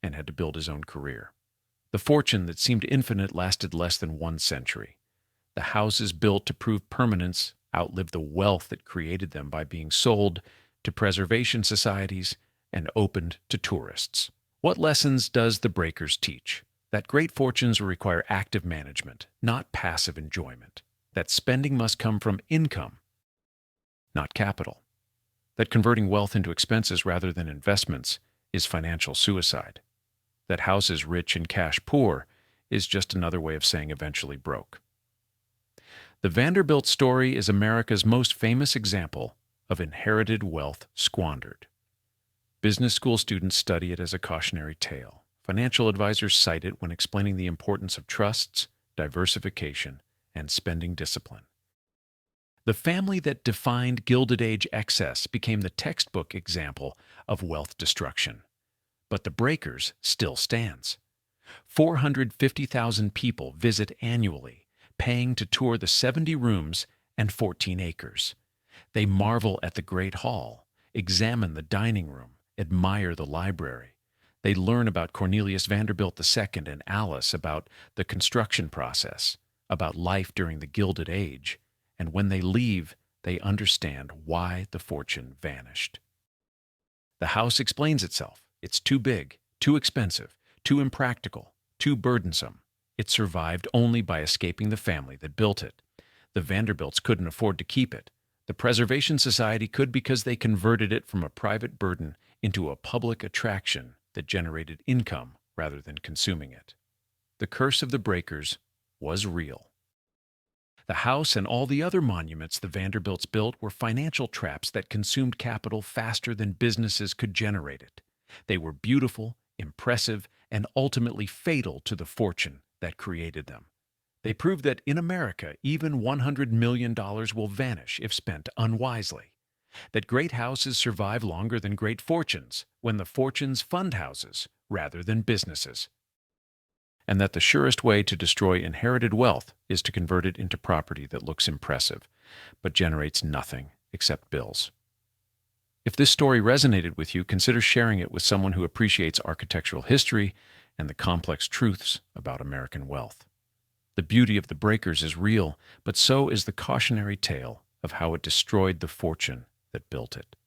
and had to build his own career. The fortune that seemed infinite lasted less than 1 century. The houses built to prove permanence outlived the wealth that created them by being sold to preservation societies and opened to tourists. What lessons does the Breakers teach? That great fortunes require active management, not passive enjoyment. That spending must come from income, not capital. That converting wealth into expenses rather than investments is financial suicide. That houses rich and cash poor is just another way of saying eventually broke. The Vanderbilt story is America's most famous example of inherited wealth squandered. Business school students study it as a cautionary tale. Financial advisors cite it when explaining the importance of trusts, diversification, and spending discipline. The family that defined Gilded Age excess became the textbook example of wealth destruction. But the Breakers still stands. 450,000 people visit annually, paying to tour the 70 rooms and 14 acres. They marvel at the Great Hall, examine the dining room, admire the library. They learn about Cornelius Vanderbilt II and Alice, about the construction process, about life during the Gilded Age, and when they leave, they understand why the fortune vanished. The house explains itself. It's too big, too expensive, too impractical, too burdensome. It survived only by escaping the family that built it. The Vanderbilts couldn't afford to keep it. The Preservation Society could because they converted it from a private burden into a public attraction that generated income rather than consuming it. The curse of the Breakers was real. The house and all the other monuments the Vanderbilts built were financial traps that consumed capital faster than businesses could generate it. They were beautiful, impressive, and ultimately fatal to the fortune that created them. They proved that in America, even $100 million will vanish if spent unwisely. That great houses survive longer than great fortunes when the fortunes fund houses rather than businesses. And that the surest way to destroy inherited wealth is to convert it into property that looks impressive, but generates nothing except bills. If this story resonated with you, consider sharing it with someone who appreciates architectural history and the complex truths about American wealth. The beauty of the Breakers is real, but so is the cautionary tale of how it destroyed the fortune that built it.